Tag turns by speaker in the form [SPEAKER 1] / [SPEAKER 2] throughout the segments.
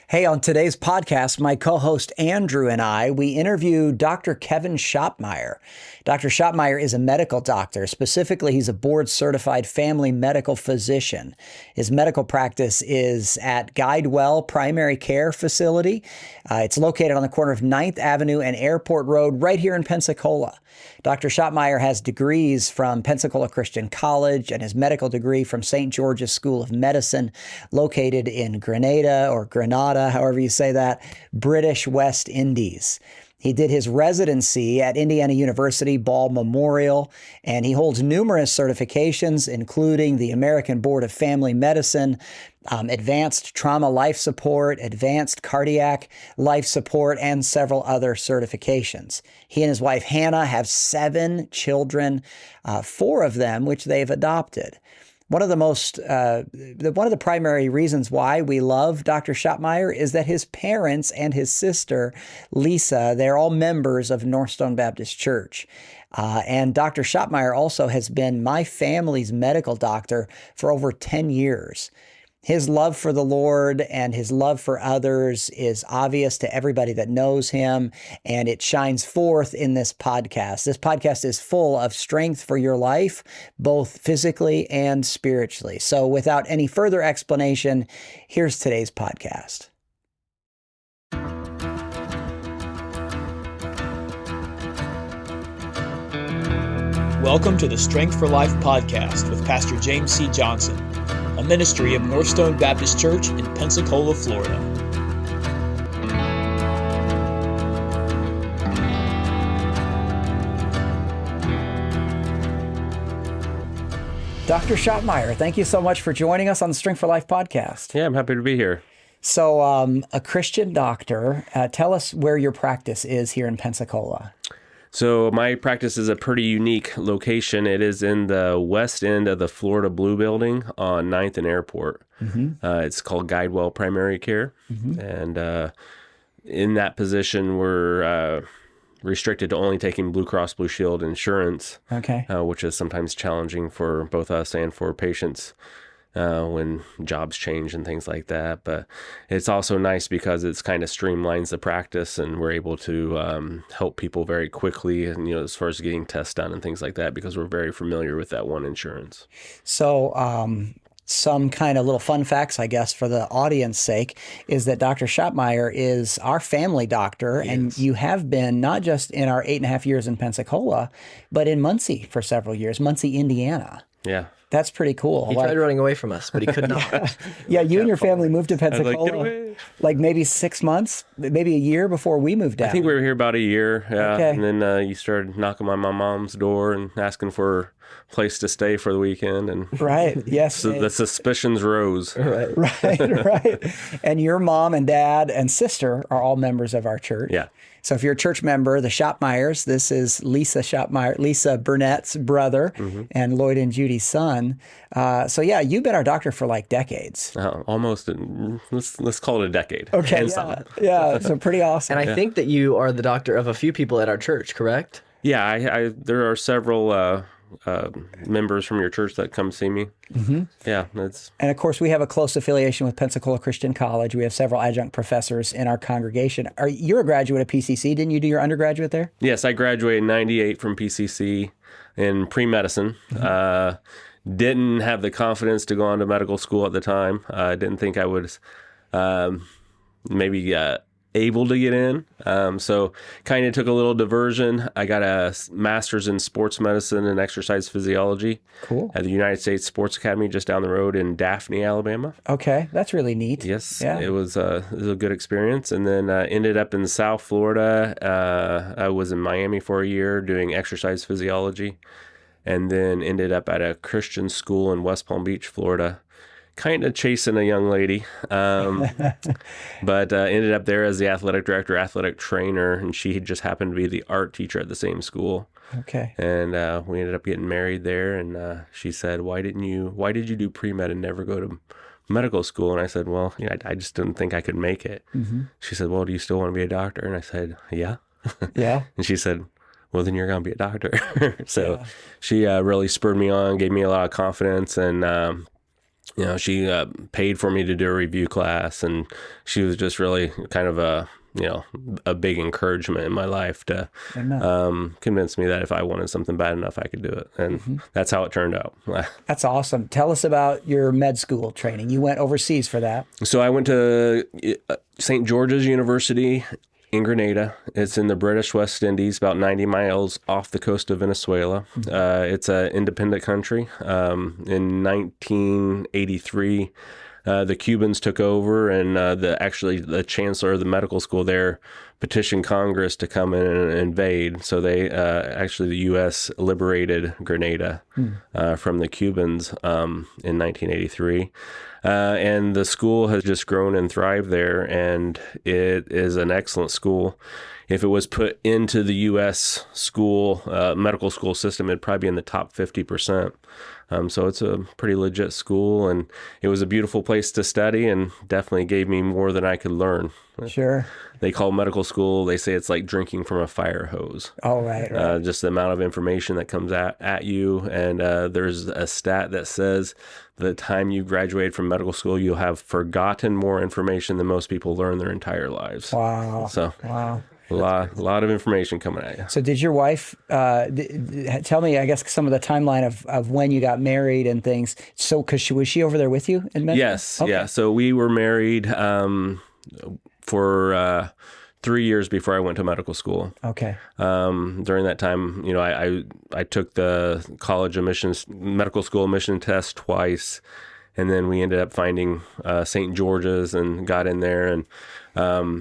[SPEAKER 1] Hey, on today's podcast, my co-host Andrew and we interviewed Dr. Kevin Schopmeyer. Dr. Schopmeyer is a medical doctor. Specifically, he's a board-certified family medical physician. His medical practice is at Guidewell Primary Care Facility. It's located on the corner of 9th Avenue and Airport Road right here in Pensacola. Dr. Schopmeyer has degrees from Pensacola Christian College and his medical degree from St. George's School of Medicine, located in Grenada, however you say that, British West Indies. He did his residency at Indiana University Ball Memorial, and he holds numerous certifications, including the American Board of Family Medicine, Advanced Trauma Life Support, Advanced Cardiac Life Support, and several other certifications. He and his wife, Hannah, have 7 children, 4 of them which they've adopted. One of the primary reasons why we love Dr. Schopmeyer is that his parents and his sister, Lisa, they're all members of NorthStone Baptist Church. And Dr. Schopmeyer also has been my family's medical doctor for over 10 years. His love for the Lord and his love for others is obvious to everybody that knows him, and it shines forth in this podcast. This podcast is full of strength for your life, both physically and spiritually. So without any further explanation, here's today's podcast.
[SPEAKER 2] Welcome to the Strength for Life podcast with Pastor James C. Johnson, a ministry of NorthStone Baptist Church in Pensacola, Florida.
[SPEAKER 1] Dr. Schopmeyer, thank you so much for joining us on the Strength for Life podcast.
[SPEAKER 3] Yeah, I'm happy to be here.
[SPEAKER 1] So, a Christian doctor, tell us where your practice is here in Pensacola.
[SPEAKER 3] So my practice is a pretty unique location. It is in the west end of the Florida Blue Building on 9th and Airport. Mm-hmm. It's called Guidewell Primary Care. Mm-hmm. And in that position, we're restricted to only taking Blue Cross Blue Shield insurance,
[SPEAKER 1] okay,
[SPEAKER 3] which is sometimes challenging for both us and for patients when jobs change and things like that. But it's also nice because it's kind of streamlines the practice, and we're able to help people very quickly, and as far as getting tests done and things like that, because we're very familiar with that one insurance.
[SPEAKER 1] So some kind of little fun facts, I guess, for the audience sake, is that Dr. Schopmeyer is our family doctor, and you have been not just in our 8.5 years in Pensacola, but in Muncie for several years, Muncie, Indiana.
[SPEAKER 3] Yeah.
[SPEAKER 1] That's pretty cool.
[SPEAKER 4] He tried running away from us, but he could not.
[SPEAKER 1] Yeah, you and your family moved to Pensacola like maybe 6 months, maybe a year before we moved down.
[SPEAKER 3] I think we were here about a year, yeah.
[SPEAKER 1] Okay.
[SPEAKER 3] And then you started knocking on my mom's door and asking for a place to stay for the weekend. And
[SPEAKER 1] right, yes.
[SPEAKER 3] So the suspicions rose.
[SPEAKER 1] Right. And your mom and dad and sister are all members of our church.
[SPEAKER 3] Yeah.
[SPEAKER 1] So if you're a church member, the Schopmeyers, this is Lisa Schopmeyer, Lisa Burnett's brother, mm-hmm. and Lloyd and Judy's son. So yeah, you've been our doctor for like decades.
[SPEAKER 3] Almost, let's call it a decade.
[SPEAKER 1] Okay, yeah, so pretty awesome.
[SPEAKER 4] And I think that you are the doctor of a few people at our church, correct?
[SPEAKER 3] Yeah, there are several members from your church that come see me. Mm-hmm. Yeah,
[SPEAKER 1] and of course we have a close affiliation with Pensacola Christian College. We have several adjunct professors in our congregation. You're a graduate of PCC. Didn't you do your undergraduate there?
[SPEAKER 3] Yes, I graduated in '98 from PCC in pre-medicine. Mm-hmm. Didn't have the confidence to go on to medical school at the time. I didn't think I would maybe able to get in. So kind of took a little diversion. I got a master's in sports medicine and exercise physiology.
[SPEAKER 1] Cool. At
[SPEAKER 3] the United States Sports Academy just down the road in Daphne, Alabama.
[SPEAKER 1] Okay, that's really neat.
[SPEAKER 3] Yes,
[SPEAKER 1] yeah.
[SPEAKER 3] It was a good experience. And then ended up in South Florida. I was in Miami for a year doing exercise physiology, and then ended up at a Christian school in West Palm Beach, Florida, kind of chasing a young lady, but ended up there as the athletic director, athletic trainer, and she just happened to be the art teacher at the same school.
[SPEAKER 1] Okay.
[SPEAKER 3] And we ended up getting married there, and she said, why did you do pre-med and never go to medical school? And I said, well, I just didn't think I could make it. Mm-hmm. She said, well, do you still want to be a doctor? And I said, yeah.
[SPEAKER 1] Yeah.
[SPEAKER 3] And she said, well, then you're going to be a doctor. So she really spurred me on, gave me a lot of confidence, and She paid for me to do a review class, and she was just really kind of a big encouragement in my life to convince me that if I wanted something bad enough, I could do it. And that's how it turned out.
[SPEAKER 1] That's awesome. Tell us about your med school training. You went overseas for that.
[SPEAKER 3] So I went to St. George's University in Grenada. It's in the British West Indies, about 90 miles off the coast of Venezuela. It's an independent country. In 1983, the Cubans took over, and the chancellor of the medical school there petitioned Congress to come in and invade. So the U.S. liberated Grenada from the Cubans in 1983. And the school has just grown and thrived there, and it is an excellent school. If it was put into the U.S. school, medical school system, it'd probably be in the top 50%. So it's a pretty legit school, and it was a beautiful place to study, and definitely gave me more than I could learn.
[SPEAKER 1] Sure.
[SPEAKER 3] They call medical school, they say it's like drinking from a fire hose.
[SPEAKER 1] Oh, right.
[SPEAKER 3] Just the amount of information that comes at you. And there's a stat that says the time you graduate from medical school, you'll have forgotten more information than most people learn their entire lives.
[SPEAKER 1] Wow.
[SPEAKER 3] So a lot of information coming at you.
[SPEAKER 1] So did your wife, tell me, I guess, some of the timeline of when you got married and things. So, because was she over there with you in Memphis?
[SPEAKER 3] Yes.
[SPEAKER 1] Okay.
[SPEAKER 3] Yeah. So we were married for 3 years before I went to medical school.
[SPEAKER 1] Okay.
[SPEAKER 3] During that time, I took the college admissions, medical school admission test twice, and then we ended up finding St. George's and got in there, and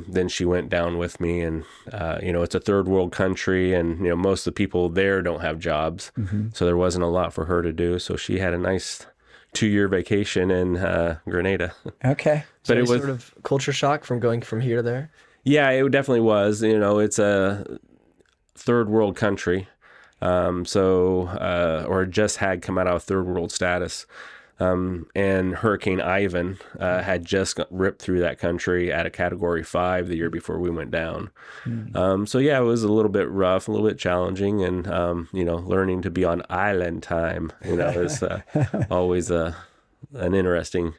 [SPEAKER 3] then she went down with me, and it's a third world country, and most of the people there don't have jobs, so there wasn't a lot for her to do. So she had a nice 2-year vacation in Grenada.
[SPEAKER 1] Okay.
[SPEAKER 4] So
[SPEAKER 3] But it was
[SPEAKER 4] sort of culture shock from going from here to there?
[SPEAKER 3] Yeah, it definitely was. It's a third world country, or just had come out of third world status. And Hurricane Ivan had just ripped through that country at a Category 5 the year before we went down. So yeah, it was a little bit rough, a little bit challenging, and learning to be on island time, is always an interesting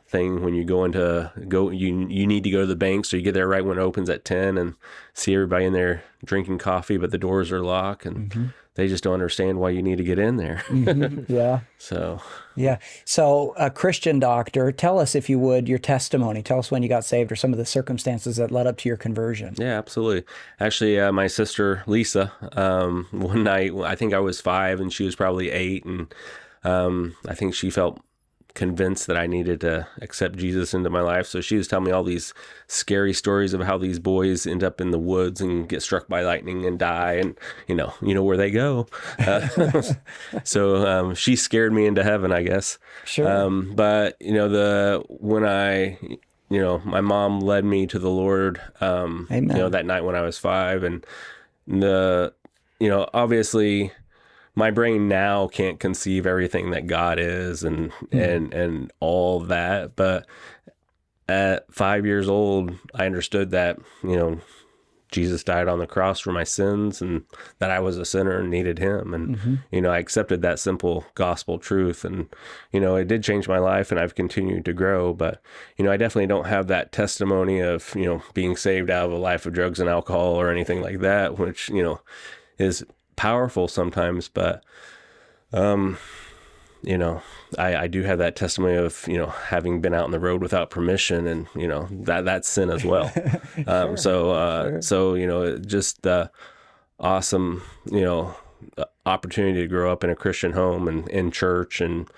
[SPEAKER 3] thing when you you need to go to the bank, so you get there right when it opens at 10 and see everybody in there drinking coffee, but the doors are locked, and they just don't understand why you need to get in there.
[SPEAKER 1] Yeah. So a Christian doctor, tell us, if you would, your testimony. Tell us when you got saved or some of the circumstances that led up to your conversion.
[SPEAKER 3] Yeah, absolutely. Actually, my sister Lisa, one night, I think I was 5 and she was probably 8, and I think she felt convinced that I needed to accept Jesus into my life. So she was telling me all these scary stories of how these boys end up in the woods and get struck by lightning and die, and you know where they go. So she scared me into heaven, I guess.
[SPEAKER 1] Sure.
[SPEAKER 3] But when my mom led me to the Lord,
[SPEAKER 1] Amen.
[SPEAKER 3] That night when I was 5, and obviously my brain now can't conceive everything that God is and all that. But at 5 years old, I understood that, Jesus died on the cross for my sins, and that I was a sinner and needed him. And, I accepted that simple gospel truth, and, it did change my life, and I've continued to grow. But, I definitely don't have that testimony of, being saved out of a life of drugs and alcohol or anything like that, which, is powerful sometimes, but I do have that testimony of having been out on the road without permission, and that's sin as well. So just the awesome opportunity to grow up in a Christian home and in church, and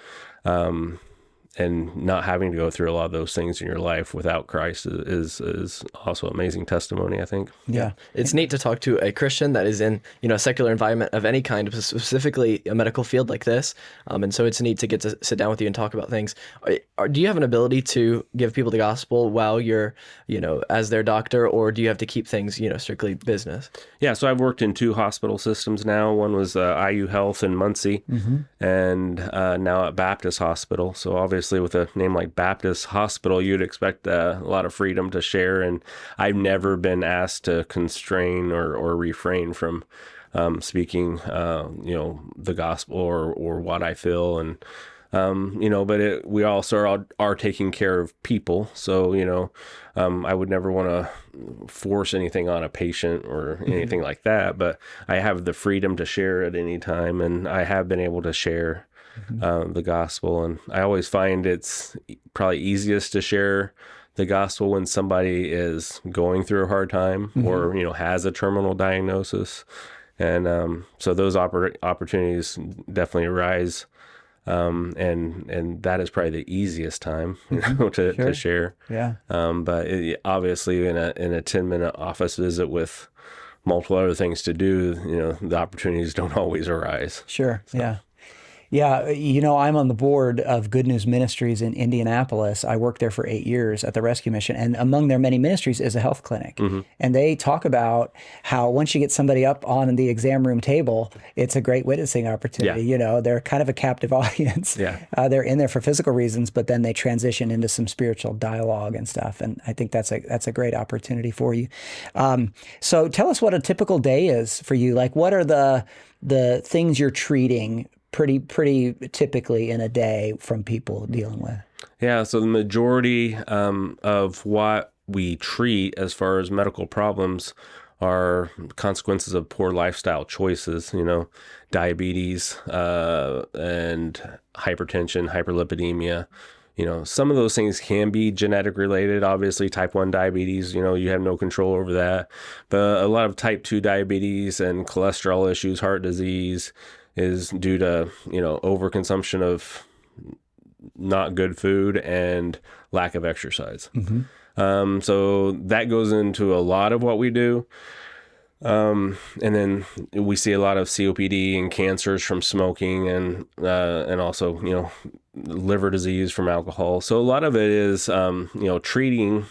[SPEAKER 3] not having to go through a lot of those things in your life without Christ is also amazing testimony, I think.
[SPEAKER 1] Yeah.
[SPEAKER 4] It's neat to talk to a Christian that is in, a secular environment of any kind, specifically a medical field like this. And so it's neat to get to sit down with you and talk about things. Do you have an ability to give people the gospel while you're, as their doctor, or do you have to keep things, strictly business?
[SPEAKER 3] Yeah. So I've worked in 2 hospital systems now. One was IU Health in Muncie, and now at Baptist Hospital. So obviously, with a name like Baptist Hospital, you'd expect a lot of freedom to share, and I've never been asked to constrain or refrain from speaking, the gospel or what I feel, and But we also are taking care of people. So, I would never want to force anything on a patient or anything like that, but I have the freedom to share at any time, and I have been able to share the gospel. And I always find it's probably easiest to share the gospel when somebody is going through a hard time or, has a terminal diagnosis. And so those opportunities definitely arise. And that is probably the easiest time, to share.
[SPEAKER 1] Yeah.
[SPEAKER 3] But obviously in a 10-minute office visit with multiple other things to do, the opportunities don't always arise.
[SPEAKER 1] Sure. So. Yeah. Yeah, I'm on the board of Good News Ministries in Indianapolis. I worked there for 8 years at the Rescue Mission, and among their many ministries is a health clinic. And they talk about how once you get somebody up on the exam room table, it's a great witnessing opportunity. Yeah. They're kind of a captive audience. Yeah. They're in there for physical reasons, but then they transition into some spiritual dialogue and stuff. And I think that's a great opportunity for you. So tell us what a typical day is for you. Like, what are the things you're treating pretty typically in a day from people dealing with?
[SPEAKER 3] Yeah, so the majority of what we treat as far as medical problems are consequences of poor lifestyle choices, diabetes and hypertension, hyperlipidemia. Some of those things can be genetic related. Obviously, type 1 diabetes, you have no control over that. But a lot of type 2 diabetes and cholesterol issues, heart disease, is due to, overconsumption of not good food and lack of exercise. So that goes into a lot of what we do. And then we see a lot of COPD and cancers from smoking and also, liver disease from alcohol. So a lot of it is, treating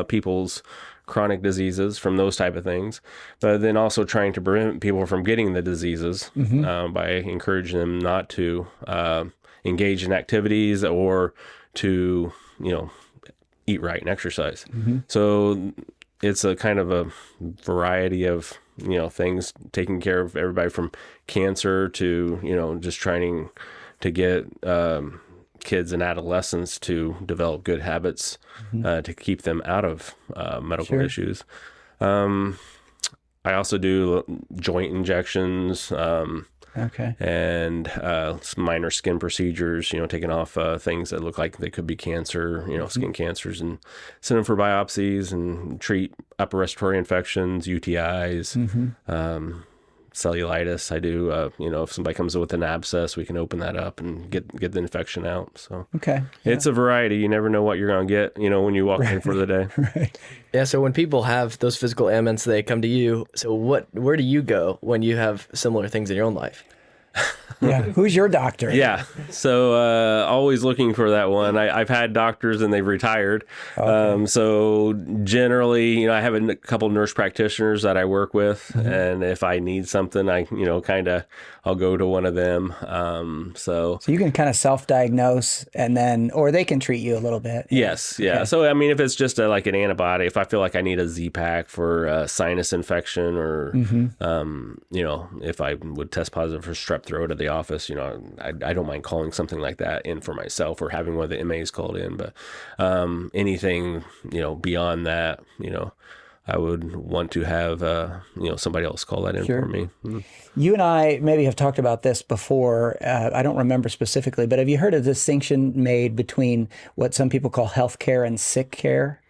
[SPEAKER 3] people's chronic diseases from those type of things, but then also trying to prevent people from getting the diseases by encouraging them not to engage in activities or to, eat right and exercise. So it's a kind of a variety of, things, taking care of everybody from cancer to, just trying to get kids and adolescents to develop good habits to keep them out of medical issues. I also do joint injections and some minor skin procedures, taking off things that look like they could be cancer, skin cancers, and send them for biopsies and treat upper respiratory infections, UTIs, cellulitis. I do, if somebody comes in with an abscess, we can open that up and get the infection out. So it's a variety. You never know what you're going to get, when you walk in for the day.
[SPEAKER 1] Right.
[SPEAKER 4] Yeah. So when people have those physical ailments, they come to you. So where do you go when you have similar things in your own life?
[SPEAKER 1] Yeah. Who's your doctor?
[SPEAKER 3] Yeah. So always looking for that one. I've had doctors and they've retired. Okay. So generally, I have a couple nurse practitioners that I work with, and if I need something, I I'll go to one of them. So
[SPEAKER 1] you can kind of self-diagnose and then, or they can treat you a little bit.
[SPEAKER 3] Yes. Yeah. Okay. So if it's just like an antibiotic, if I feel like I need a Z-Pack for a sinus infection, or if I would test positive for strep throat at the office, I don't mind calling something like that in for myself or having one of the MAs called in. But anything, beyond that, I would want to have, somebody else call that in for me.
[SPEAKER 1] You and I maybe have talked about this before. I don't remember specifically, but have you heard a distinction made between what some people call healthcare and sick care?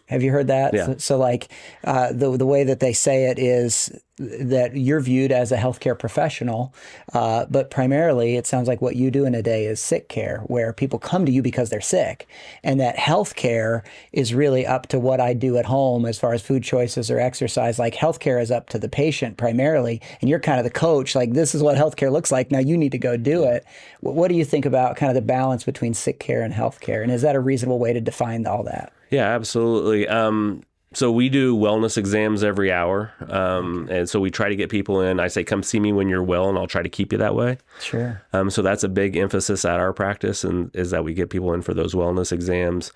[SPEAKER 1] Have you heard that?
[SPEAKER 3] Yeah.
[SPEAKER 1] So like the way that they say it is that you're viewed as a healthcare professional, but primarily it sounds like what you do in a day is sick care, where people come to you because they're sick, and that healthcare is really up to what I do at home as far as food choices or exercise. Like healthcare is up to the patient primarily, and you're kind of the coach. Like, this is what healthcare looks like. Now you need to go do it. What do you think about kind of the balance between sick care and healthcare, and is that a reasonable way to define all that?
[SPEAKER 3] Yeah, absolutely. So we do wellness exams every hour. And so we try to get people in. I say, come see me when you're well, and I'll try to keep you that way.
[SPEAKER 1] Sure.
[SPEAKER 3] So that's a big emphasis at our practice, and is that we get people in for those wellness exams,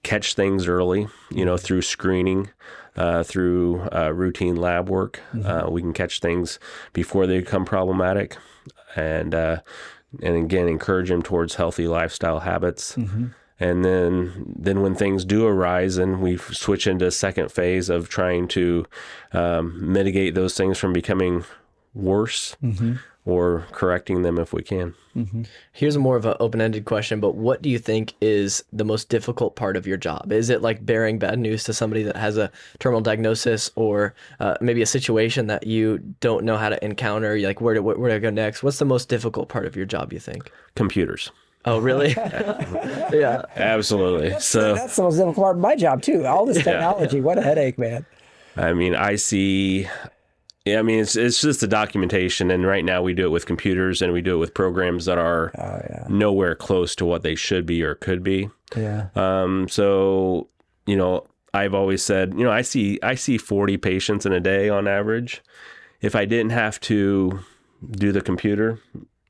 [SPEAKER 3] catch things early, through screening, through routine lab work. We can catch things before they become problematic, and and again, encourage them towards healthy lifestyle habits. And then when things do arise, and we switch into a second phase of trying to mitigate those things from becoming worse, or correcting them if we can.
[SPEAKER 4] Here's more of an open-ended question, but what do you think is the most difficult part of your job? Is it like bearing bad news to somebody that has a terminal diagnosis, or maybe a situation that you don't know how to encounter? You're like, where do I go next? What's the most difficult part of your job, you think?
[SPEAKER 3] Computers.
[SPEAKER 4] Oh, really? Yeah.
[SPEAKER 3] Absolutely. So
[SPEAKER 1] That's the most difficult part of my job too. All this technology, what a headache, man.
[SPEAKER 3] I mean, it's just the documentation, and right now we do it with computers, and we do it with programs that are nowhere close to what they should be or could be.
[SPEAKER 1] Yeah.
[SPEAKER 3] So, I've always said, I see 40 patients in a day on average. If I didn't have to do the computer,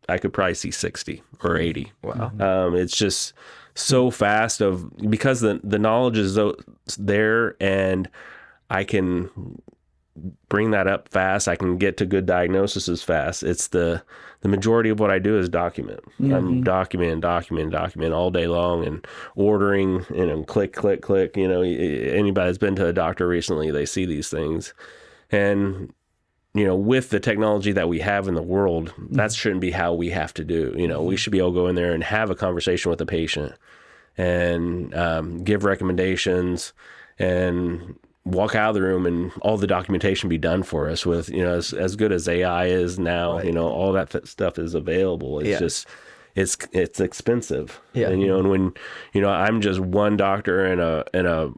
[SPEAKER 3] I could probably see 60 or 80.
[SPEAKER 4] Wow.
[SPEAKER 3] It's just so fast because the knowledge is there, and I can bring that up fast. I can get to good diagnoses fast. It's the majority of what I do is document. I'm document all day long, and ordering, click. Anybody that's been to a doctor recently, they see these things. And, with the technology that we have in the world, that shouldn't be how we have to do. We should be able to go in there and have a conversation with the patient and give recommendations and walk out of the room, and all the documentation be done for us with, as good as AI is now, all that stuff is available. It's just, it's expensive.
[SPEAKER 4] Yeah.
[SPEAKER 3] And, and when, I'm just one doctor in a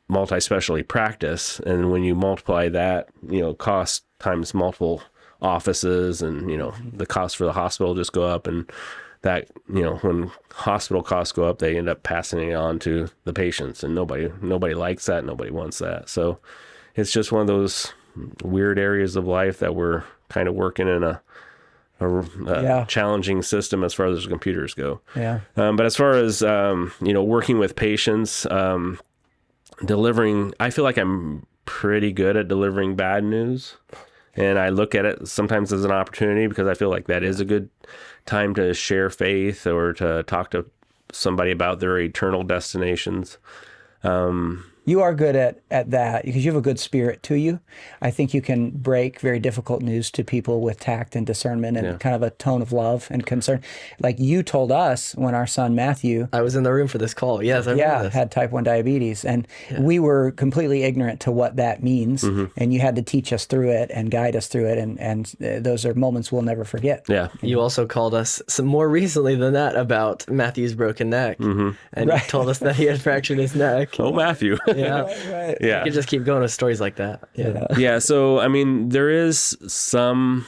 [SPEAKER 3] multi-specialty practice. And when you multiply that, cost times multiple offices, and, the cost for the hospital just go up, and that, when hospital costs go up, they end up passing it on to the patients, and nobody likes that. Nobody wants that. So it's just one of those weird areas of life that we're kind of working in a challenging system as far as the computers go.
[SPEAKER 1] Yeah.
[SPEAKER 3] But as far as, working with patients, delivering, I feel like I'm pretty good at delivering bad news. And I look at it sometimes as an opportunity, because I feel like that is a good time to share faith or to talk to somebody about their eternal destinations.
[SPEAKER 1] You are good at that because you have a good spirit to you. I think you can break very difficult news to people with tact and discernment and kind of a tone of love and concern. Like you told us when our son Matthew,
[SPEAKER 4] I was in the room for this call. Yes, I remember this.
[SPEAKER 1] Had type 1 diabetes, and we were completely ignorant to what that means, and you had to teach us through it and guide us through it, and those are moments we'll never forget.
[SPEAKER 3] Yeah.
[SPEAKER 4] You also called us some more recently than that about Matthew's broken neck, and you told us that he had fractured his neck.
[SPEAKER 3] Oh, Matthew.
[SPEAKER 4] Yeah.
[SPEAKER 1] Right.
[SPEAKER 3] Yeah.
[SPEAKER 4] You could just keep going with stories like that.
[SPEAKER 3] Yeah. So, I mean, there is some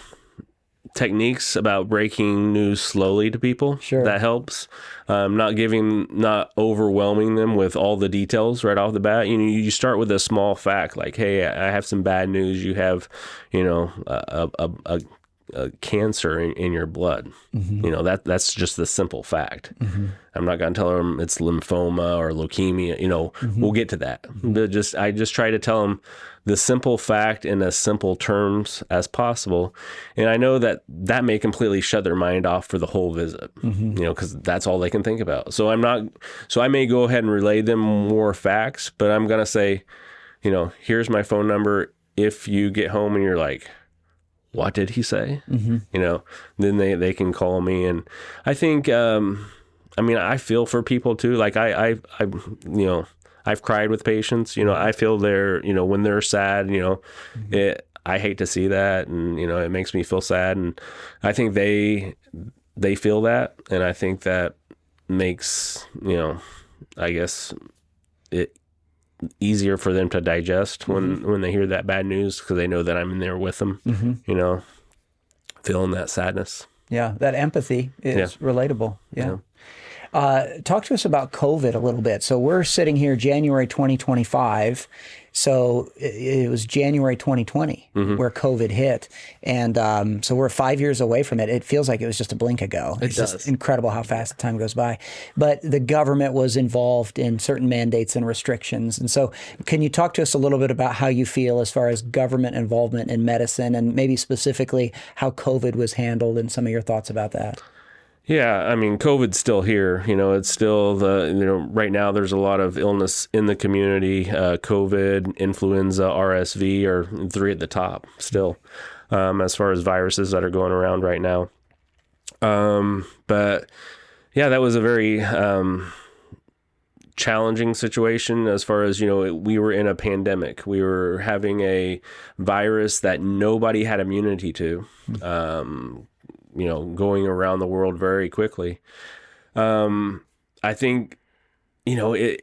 [SPEAKER 3] techniques about breaking news slowly to people.
[SPEAKER 1] Sure.
[SPEAKER 3] That helps. Not overwhelming them with all the details right off the bat. You start with a small fact, like, hey, I have some bad news. You have, a cancer in your blood. That's just the simple fact. I'm not going to tell them it's lymphoma or leukemia. We'll get to that. I just try to tell them the simple fact in as simple terms as possible. And I know that may completely shut their mind off for the whole visit, because that's all they can think about. So I may go ahead and relay them more facts, but I'm going to say, here's my phone number. If you get home and you're like, what did he say? Then they can call me. And I think, I feel for people too. Like I've cried with patients, I feel when they're sad, I hate to see that. And, it makes me feel sad. And I think they feel that. And I think that makes, I guess it easier for them to digest when they hear that bad news, because they know that I'm in there with them, feeling that sadness.
[SPEAKER 1] Yeah, that empathy is relatable. Yeah. Talk to us about COVID a little bit. So we're sitting here January 2025. So it was January 2020 where COVID hit. And so we're 5 years away from it. It feels like it was just a blink ago. It's just incredible how fast the time goes by. But the government was involved in certain mandates and restrictions. And so can you talk to us a little bit about how you feel as far as government involvement in medicine, and maybe specifically how COVID was handled and some of your thoughts about that?
[SPEAKER 3] Yeah, I mean, COVID's still here. It's still right now there's a lot of illness in the community. COVID, influenza, RSV are 3 at the top still, as far as viruses that are going around right now. But yeah, that was a very challenging situation as far as, we were in a pandemic. We were having a virus that nobody had immunity to. Going around the world very quickly. I think, to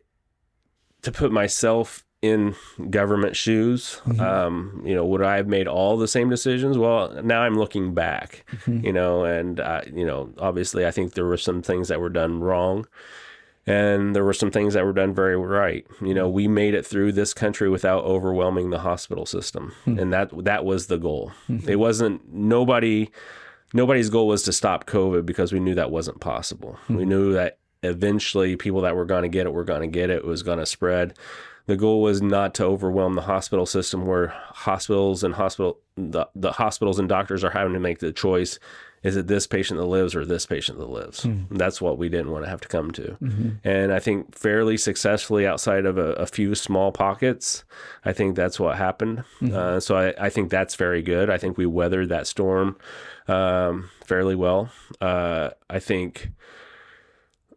[SPEAKER 3] put myself in government shoes, would I have made all the same decisions? Well, now I'm looking back, and, obviously I think there were some things that were done wrong, and there were some things that were done very right. We made it through this country without overwhelming the hospital system. And that was the goal. It wasn't nobody's goal was to stop COVID, because we knew that wasn't possible. We knew that eventually people that were going to get it were going to get it. It was going to spread. The goal was not to overwhelm the hospital system, where hospitals and the hospitals and doctors are having to make the choice. Is it this patient that lives or this patient that lives? That's what we didn't want to have to come to. And I think fairly successfully, outside of a few small pockets, I think that's what happened. So I think that's very good. I think we weathered that storm fairly well. I think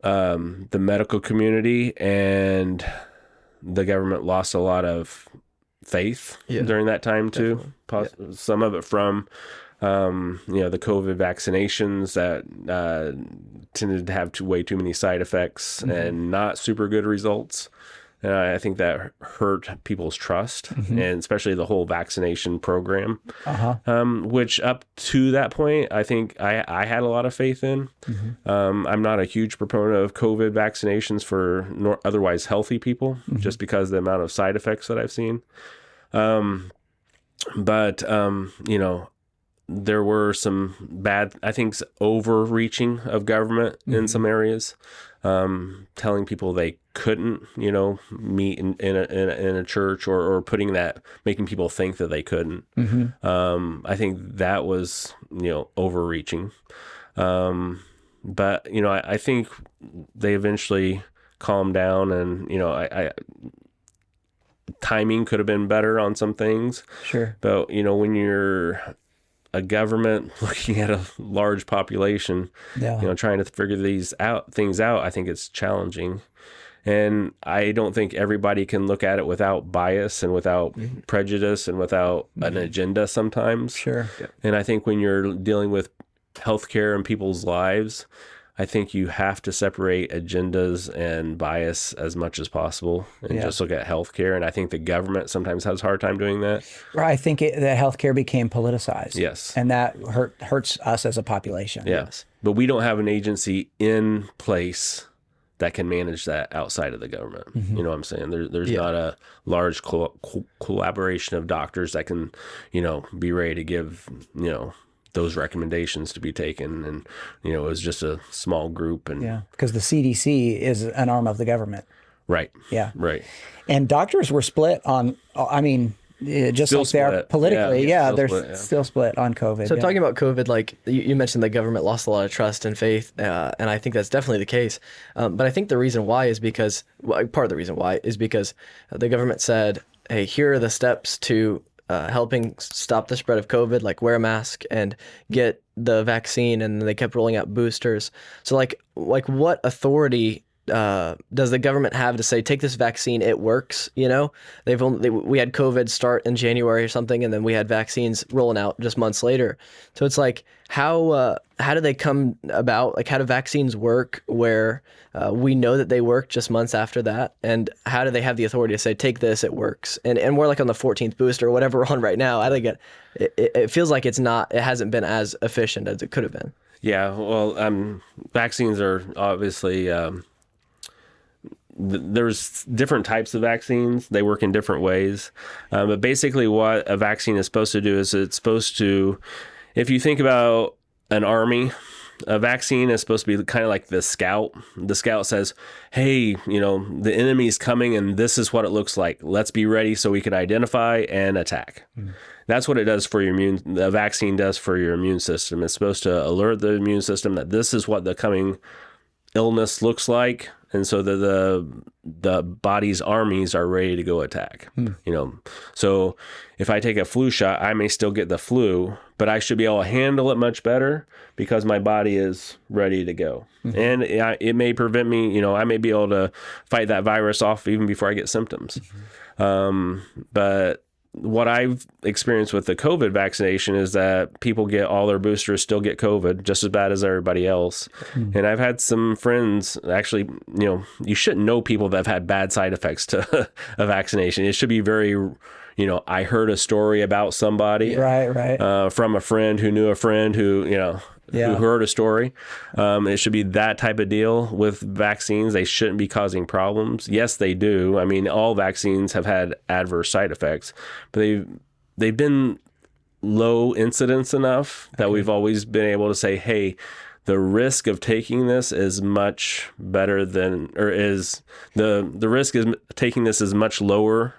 [SPEAKER 3] the medical community and the government lost a lot of faith during that time too. Some of it from the COVID vaccinations that tended to have way too many side effects and not super good results. And I think that hurt people's trust, and especially the whole vaccination program, which up to that point, I think I had a lot of faith in. I'm not a huge proponent of COVID vaccinations for otherwise healthy people, just because of the amount of side effects that I've seen. But there were some bad, I think, overreaching of government in some areas, telling people they couldn't, meet in a church, or making people think that they couldn't. I think that was, overreaching. But, I think they eventually calmed down, and, timing could have been better on some things.
[SPEAKER 1] Sure.
[SPEAKER 3] But, when you're a government looking at a large population, trying to figure these things out, I think it's challenging. And I don't think everybody can look at it without bias and without prejudice and without an agenda sometimes.
[SPEAKER 1] Sure.
[SPEAKER 3] And I think when you're dealing with healthcare and people's lives, I think you have to separate agendas and bias as much as possible, and just look at healthcare. And I think the government sometimes has a hard time doing that.
[SPEAKER 1] Right. I think that healthcare became politicized.
[SPEAKER 3] Yes.
[SPEAKER 1] And that hurts us as a population.
[SPEAKER 3] Yes. But we don't have an agency in place that can manage that outside of the government. You know what I'm saying? There's not a large collaboration of doctors that can, be ready to give, those recommendations to be taken. And, it was just a small group. And
[SPEAKER 1] because the CDC is an arm of the government.
[SPEAKER 3] Right.
[SPEAKER 1] Yeah.
[SPEAKER 3] Right.
[SPEAKER 1] And doctors were split on, just
[SPEAKER 3] Still
[SPEAKER 1] like they are
[SPEAKER 3] split.
[SPEAKER 1] politically. They're
[SPEAKER 3] split,
[SPEAKER 1] still split on COVID.
[SPEAKER 4] So talking about COVID, like you mentioned, the government lost a lot of trust and faith, and I think that's definitely the case. But I think the reason why is because, part of the reason why is because the government said, hey, here are the steps to helping stop the spread of COVID, like wear a mask and get the vaccine, and they kept rolling out boosters. So like what authority does the government have to say, take this vaccine, it works? We had COVID start in January or something, and then we had vaccines rolling out just months later. So it's like, how do they come about? Like, how do vaccines work where we know that they work just months after that? And how do they have the authority to say, take this, it works? And we're like on the 14th booster or whatever we're on right now. I think it feels like it hasn't been as efficient as it could have been.
[SPEAKER 3] Yeah, well, vaccines are obviously there's different types of vaccines. They work in different ways. But basically what a vaccine is supposed to do is it's supposed to, if you think about an army, a vaccine is supposed to be kind of like the scout. The scout says, hey, the enemy's coming and this is what it looks like. Let's be ready so we can identify and attack. That's what it does for the vaccine does for your immune system. It's supposed to alert the immune system that this is what the coming illness looks like. And so the body's armies are ready to go attack. So if I take a flu shot, I may still get the flu, but I should be able to handle it much better because my body is ready to go. And it may prevent me, I may be able to fight that virus off even before I get symptoms. But what I've experienced with the COVID vaccination is that people get all their boosters, still get COVID just as bad as everybody else. And I've had some friends actually, you shouldn't know people that have had bad side effects to a vaccination. It should be very, I heard a story about somebody from a friend who knew a friend who, who heard a story. It should be that type of deal with vaccines. They shouldn't be causing problems. Yes, they do. I mean, all vaccines have had adverse side effects, but they've been low incidence enough that we've always been able to say, hey, the risk of taking this is much better than, or is the risk is taking this is much lower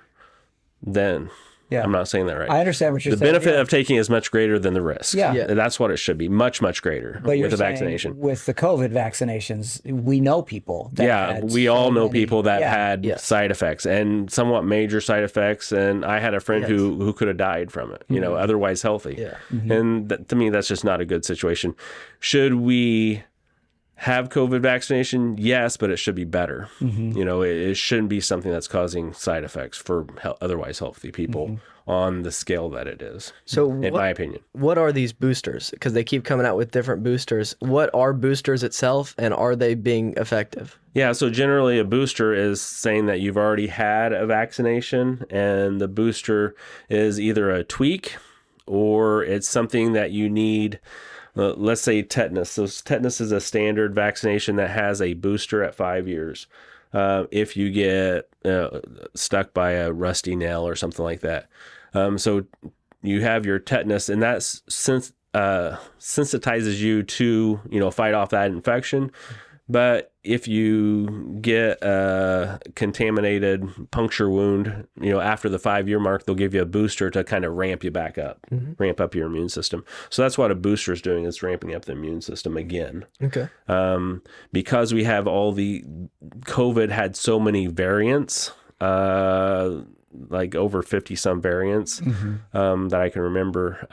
[SPEAKER 3] than. Yeah. I'm not saying that right.
[SPEAKER 1] I understand what you're saying.
[SPEAKER 3] The benefit of taking is much greater than the risk.
[SPEAKER 1] Yeah.
[SPEAKER 3] That's what it should be. Much, much greater with the vaccination.
[SPEAKER 1] With the COVID vaccinations, we know people that had
[SPEAKER 3] we all know people that had side effects and somewhat major side effects. And I had a friend who could have died from it, otherwise healthy. Yeah. And to me, that's just not a good situation. Should we have COVID vaccination? Yes, but it should be better. It shouldn't be something that's causing side effects for otherwise healthy people on the scale that it is. So in my opinion.
[SPEAKER 4] What are these boosters? Because they keep coming out with different boosters. What are boosters itself, and are they being effective?
[SPEAKER 3] Yeah, so generally a booster is saying that you've already had a vaccination, and the booster is either a tweak or it's something that you need. Let's say tetanus. So tetanus is a standard vaccination that has a booster at 5 years. If you get stuck by a rusty nail or something like that. So you have your tetanus, and that sensitizes you to, fight off that infection. But if you get a contaminated puncture wound, after the 5 year mark, they'll give you a booster to kind of ramp you back up, ramp up your immune system. So that's what a booster is doing, is ramping up the immune system again. Okay. Because we have COVID had so many variants, like over 50 some variants that I can remember.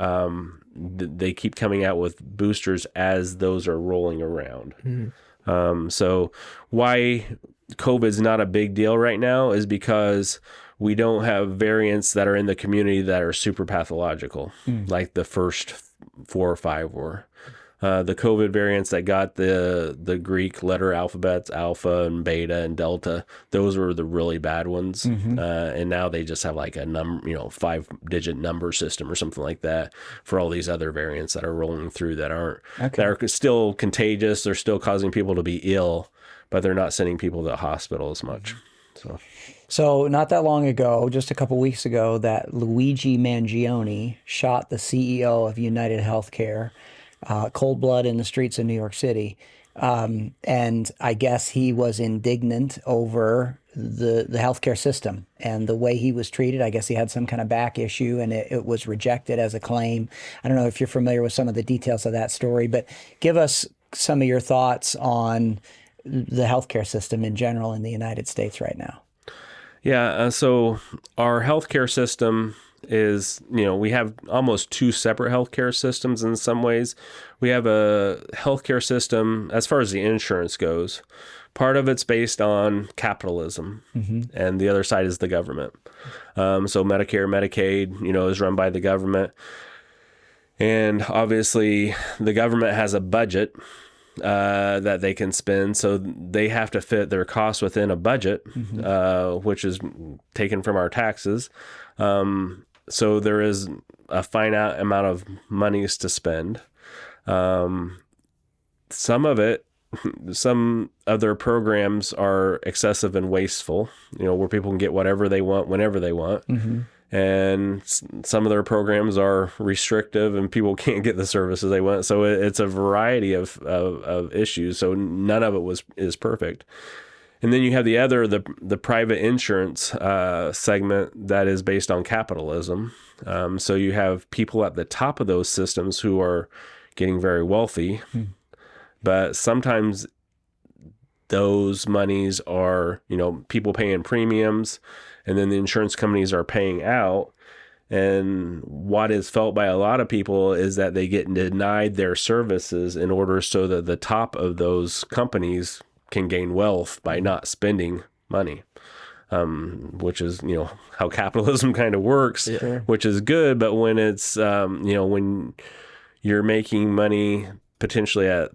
[SPEAKER 3] They keep coming out with boosters as those are rolling around. So why COVID's not a big deal right now is because we don't have variants that are in the community that are super pathological, like the first 4 or 5 were. The COVID variants that got the Greek letter alphabets, alpha and beta and delta, those were the really bad ones. And now they just have like a 5-digit number system or something like that for all these other variants that are rolling through that are still contagious. They're still causing people to be ill, but they're not sending people to the hospital as much.
[SPEAKER 1] So not that long ago, just a couple weeks ago, that Luigi Mangione shot the CEO of United Healthcare. Cold blood in the streets of New York City. And I guess he was indignant over the healthcare system and the way he was treated. I guess he had some kind of back issue, and it was rejected as a claim. I don't know if you're familiar with some of the details of that story, but give us some of your thoughts on the healthcare system in general in the United States right now.
[SPEAKER 3] Yeah, so our healthcare system is, we have almost 2 separate healthcare systems in some ways. We have a healthcare system, as far as the insurance goes, part of it's based on capitalism, and the other side is the government. So Medicare, Medicaid, is run by the government. And obviously the government has a budget that they can spend, so they have to fit their costs within a budget, which is taken from our taxes. So there is a finite amount of monies to spend. some of their programs are excessive and wasteful, where people can get whatever they want, whenever they want.
[SPEAKER 1] Mm-hmm.
[SPEAKER 3] And some of their programs are restrictive and people can't get the services they want. So it's a variety of issues. So none of it is perfect. And then you have the private insurance segment that is based on capitalism. So you have people at the top of those systems who are getting very wealthy, but sometimes those monies are, people paying premiums, and then the insurance companies are paying out. And what is felt by a lot of people is that they get denied their services in order so that the top of those companies can gain wealth by not spending money, which is, how capitalism kind of works, which is good. But when it's, when you're making money potentially at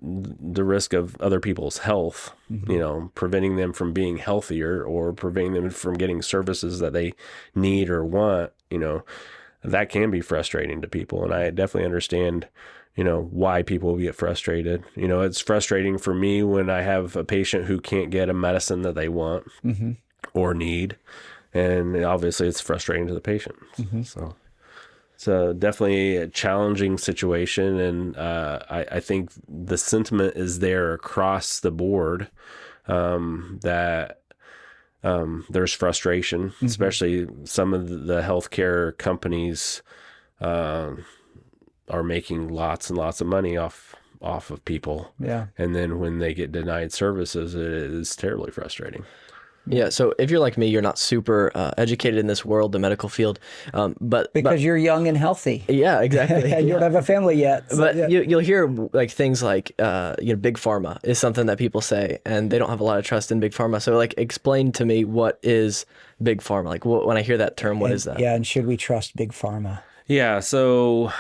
[SPEAKER 3] the risk of other people's health, preventing them from being healthier or preventing them from getting services that they need or want, that can be frustrating to people. And I definitely understand, why people get frustrated. It's frustrating for me when I have a patient who can't get a medicine that they want or need. And obviously it's frustrating to the patient. So it's definitely a challenging situation, and I think the sentiment is there across the board that there's frustration, especially some of the healthcare companies are making lots and lots of money off of people. Yeah. And then when they get denied services, it is terribly frustrating.
[SPEAKER 4] Yeah, so if you're like me, you're not super educated in this world, the medical field, but
[SPEAKER 1] you're young and healthy.
[SPEAKER 4] Yeah, exactly.
[SPEAKER 1] And you don't have a family yet.
[SPEAKER 4] So, but you'll hear like things like, big pharma is something that people say, and they don't have a lot of trust in big pharma. So like, explain to me, what is big pharma? Like, when I hear that term, what is that?
[SPEAKER 1] Yeah, and should we trust big pharma?
[SPEAKER 3] Yeah, so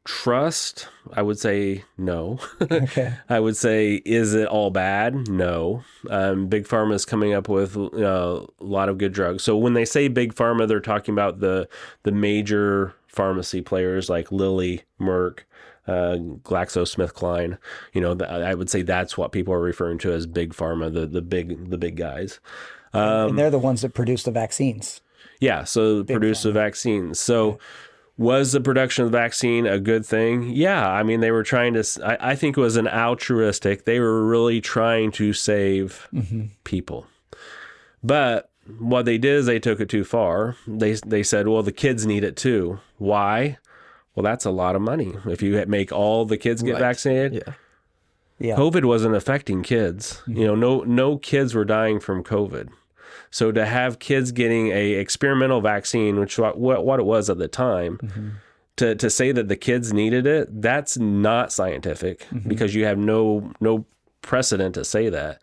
[SPEAKER 3] trust, I would say no. Okay. I would say, is it all bad? No. Big Pharma is coming up with a lot of good drugs. So when they say Big Pharma, they're talking about the major pharmacy players like Lilly, Merck, GlaxoSmithKline. I would say that's what people are referring to as Big Pharma, the big guys.
[SPEAKER 1] And they're the ones that produce the vaccines.
[SPEAKER 3] Yeah, so produce the vaccines. So was the production of the vaccine a good thing? Yeah, I mean, they were trying to, I think it was an altruistic, they were really trying to save people. But what they did is they took it too far. They said, well, the kids need it too. Why? Well, that's a lot of money. If you make all the kids get vaccinated. Yeah. COVID wasn't affecting kids. No kids were dying from COVID. So to have kids getting a experimental vaccine, which what it was at the time, to say that the kids needed it, that's not scientific because you have no precedent to say that.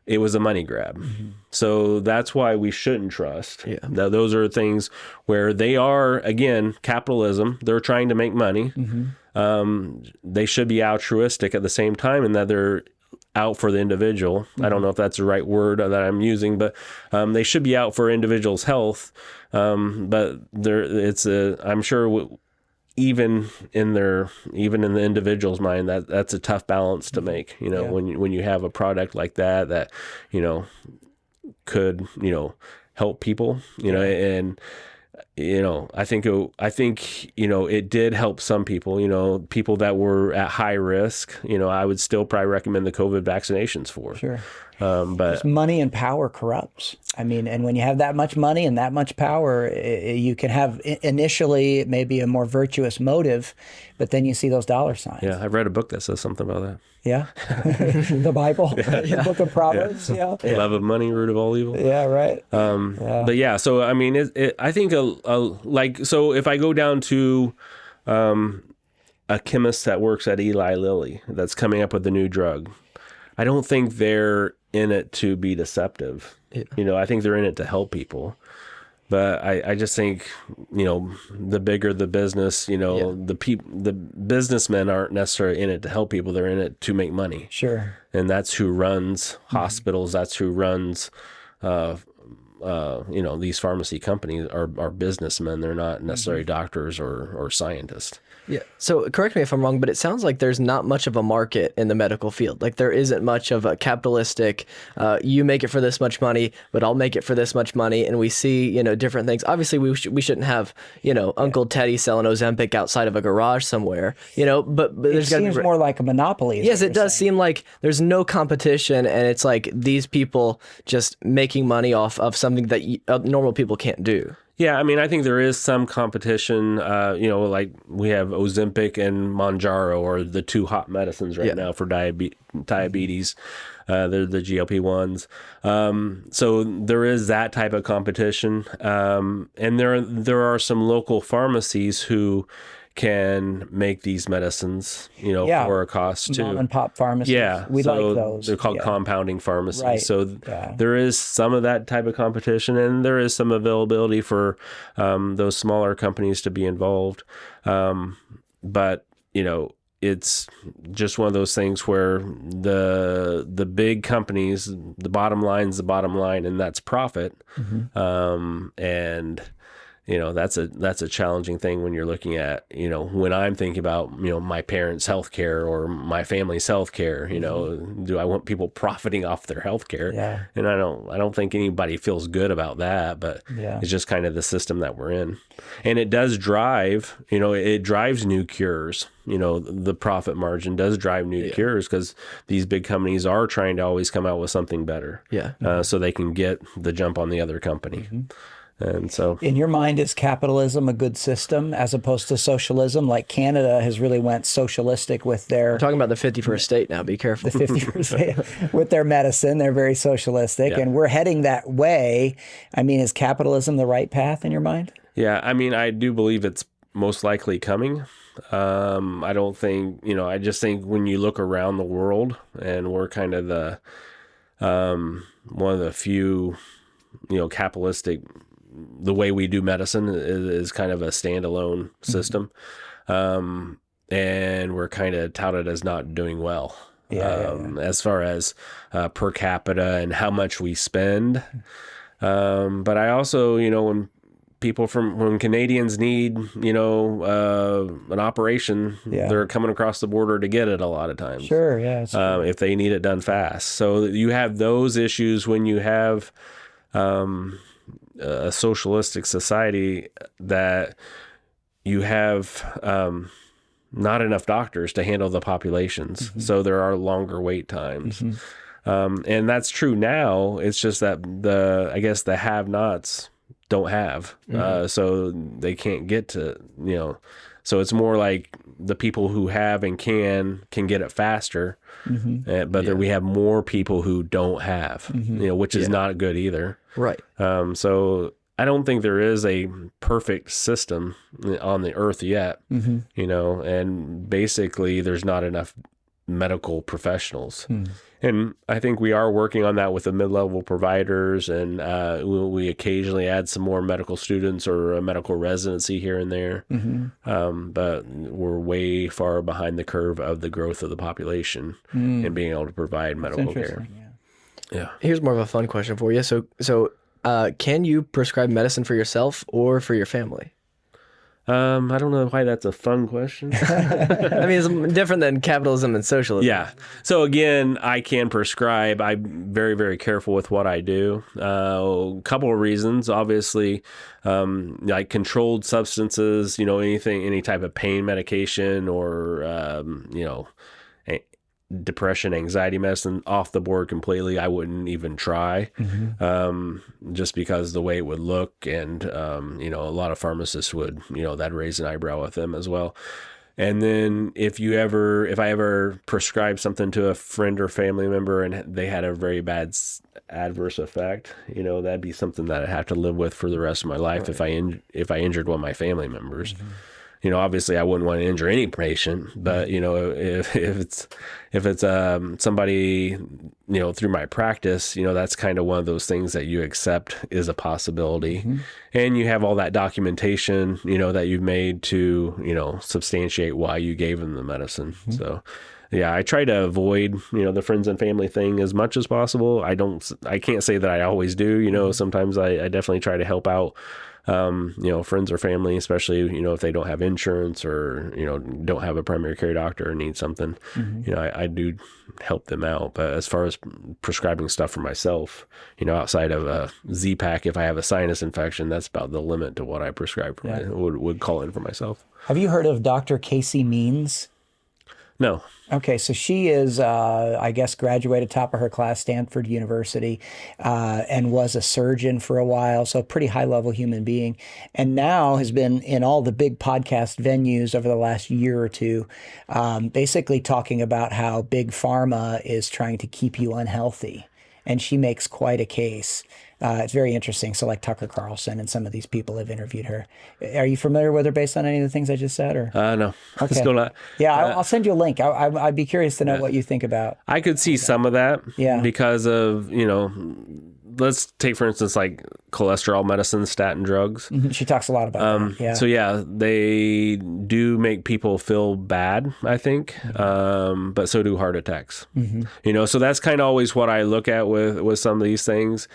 [SPEAKER 3] It was a money grab. So that's why we shouldn't trust. Yeah. Now, those are things where they are, again, capitalism. They're trying to make money. They should be altruistic at the same time, and that they're out for the individual. I don't know if that's the right word that I'm using, but they should be out for individuals' health. But I'm sure even in the individual's mind, that's a tough balance to make. When you have a product like that could help people. And I think it did help some people, people that were at high risk, I would still probably recommend the COVID vaccinations for. Sure. But
[SPEAKER 1] money and power corrupts. I mean, and when you have that much money and that much power, you can have initially maybe a more virtuous motive, but then you see those dollar signs.
[SPEAKER 3] Yeah, I've read a book that says something about that.
[SPEAKER 1] Yeah, the Bible, the Book of Proverbs. Yeah.
[SPEAKER 3] Love of money, root of all evil.
[SPEAKER 1] Yeah, right.
[SPEAKER 3] But yeah, so I mean, I think so if I go down to a chemist that works at Eli Lilly that's coming up with a new drug, I don't think they're in it to be deceptive. Yeah. I think they're in it to help people. But I just think, the bigger the business, the businessmen aren't necessarily in it to help people. They're in it to make money. Sure. And that's who runs hospitals. That's who runs these pharmacy companies are businessmen. They're not necessarily doctors or scientists.
[SPEAKER 4] Yeah. So correct me if I'm wrong, but it sounds like there's not much of a market in the medical field. Like there isn't much of a capitalistic, you make it for this much money, but I'll make it for this much money. And we see, different things. Obviously, we shouldn't have, Uncle Teddy selling Ozempic outside of a garage somewhere, but there's got to be...
[SPEAKER 1] It seems more like a monopoly.
[SPEAKER 4] Yes, it does seem like there's no competition, and it's like these people just making money off of something that normal people can't do.
[SPEAKER 3] Yeah, I mean, I think there is some competition. Like we have Ozempic and Mounjaro are the two hot medicines right now for diabetes. They're the GLP-1s. So there is that type of competition. And there are some local pharmacies who can make these medicines, for a cost too.
[SPEAKER 1] Mom and pop pharmacies.
[SPEAKER 3] Yeah,
[SPEAKER 1] we like those.
[SPEAKER 3] They're called compounding pharmacies.
[SPEAKER 1] Right.
[SPEAKER 3] So there is some of that type of competition, and there is some availability for those smaller companies to be involved. But it's just one of those things where the big companies, the bottom line's the bottom line, and that's profit. And that's a challenging thing when you're looking at, when I'm thinking about, my parents' healthcare or my family's healthcare, do I want people profiting off their healthcare?
[SPEAKER 1] Yeah.
[SPEAKER 3] And I don't think anybody feels good about that, but it's just kind of the system that we're in. And it does drive, it drives new cures. The profit margin does drive new cures because these big companies are trying to always come out with something better. So they can get the jump on the other company. And so,
[SPEAKER 1] in your mind, is capitalism a good system as opposed to socialism? Like Canada has really went socialistic with their...
[SPEAKER 4] We're talking about the 51st state now, be careful.
[SPEAKER 1] The 50% with their medicine, they're very socialistic, and we're heading that way. I mean, is capitalism the right path in your mind?
[SPEAKER 3] Yeah, I mean, I do believe it's most likely coming. I don't think, I just think when you look around the world, and we're kind of the one of the few, capitalistic... The way we do medicine is kind of a standalone system. And we're kind of touted as not doing well as far as per capita and how much we spend. But I also, when Canadians need, an operation, they're coming across the border to get it a lot of times.
[SPEAKER 1] Sure, yeah.
[SPEAKER 3] If they need it done fast. So you have those issues when you have... a socialistic society that you have not enough doctors to handle the populations. So there are longer wait times. And that's true now. It's just that the have-nots don't have. So they can't get to, so it's more like the people who have and can get it faster. But we have more people who don't have, which is not good either.
[SPEAKER 4] Right.
[SPEAKER 3] So I don't think there is a perfect system on the earth yet, and basically there's not enough medical professionals. And I think we are working on that with the mid-level providers, and we occasionally add some more medical students or a medical residency here and there. But we're way far behind the curve of the growth of the population and being able to provide medical care. Yeah.
[SPEAKER 4] Here's more of a fun question for you. So can you prescribe medicine for yourself or for your family?
[SPEAKER 3] I don't know why that's a fun question.
[SPEAKER 4] I mean, it's different than capitalism and socialism.
[SPEAKER 3] Yeah. So again, I can prescribe. I'm very, very careful with what I do. A couple of reasons. Obviously, like controlled substances, any type of pain medication or, depression, anxiety medicine, off the board completely. I wouldn't even try, just because the way it would look, and a lot of pharmacists would, that'd raise an eyebrow with them as well. And then if I ever prescribe something to a friend or family member and they had a very bad adverse effect, that'd be something that I'd have to live with for the rest of my life. Right. If I injured one of my family members. Obviously I wouldn't want to injure any patient, but if it's somebody, through my practice, that's kind of one of those things that you accept is a possibility. And you have all that documentation, that you've made to, substantiate why you gave them the medicine. So yeah, I try to avoid, the friends and family thing as much as possible. I can't say that I always do, sometimes I definitely try to help out, friends or family, especially, if they don't have insurance or, don't have a primary care doctor or need something, I do help them out. But as far as prescribing stuff for myself, outside of a Z-Pak, if I have a sinus infection, that's about the limit to what I prescribe for would call in for myself.
[SPEAKER 1] Have you heard of Dr. Casey Means?
[SPEAKER 3] No.
[SPEAKER 1] Okay, so she is, I guess, graduated top of her class, Stanford University, and was a surgeon for a while, so a pretty high-level human being, and now has been in all the big podcast venues over the last year or two, basically talking about how big pharma is trying to keep you unhealthy, and she makes quite a case. It's very interesting. So like Tucker Carlson and some of these people have interviewed her. Are you familiar with her based on any of the things I just said? Or
[SPEAKER 3] no.
[SPEAKER 1] Okay.
[SPEAKER 3] Still not.
[SPEAKER 1] Yeah, I'll send you a link. I'd be curious to know what you think about.
[SPEAKER 3] I could see some of that because of, let's take, for instance, like cholesterol medicine, statin drugs.
[SPEAKER 1] She talks a lot about that. Yeah.
[SPEAKER 3] So yeah, they do make people feel bad, I think, but so do heart attacks. So that's kind of always what I look at with some of these things.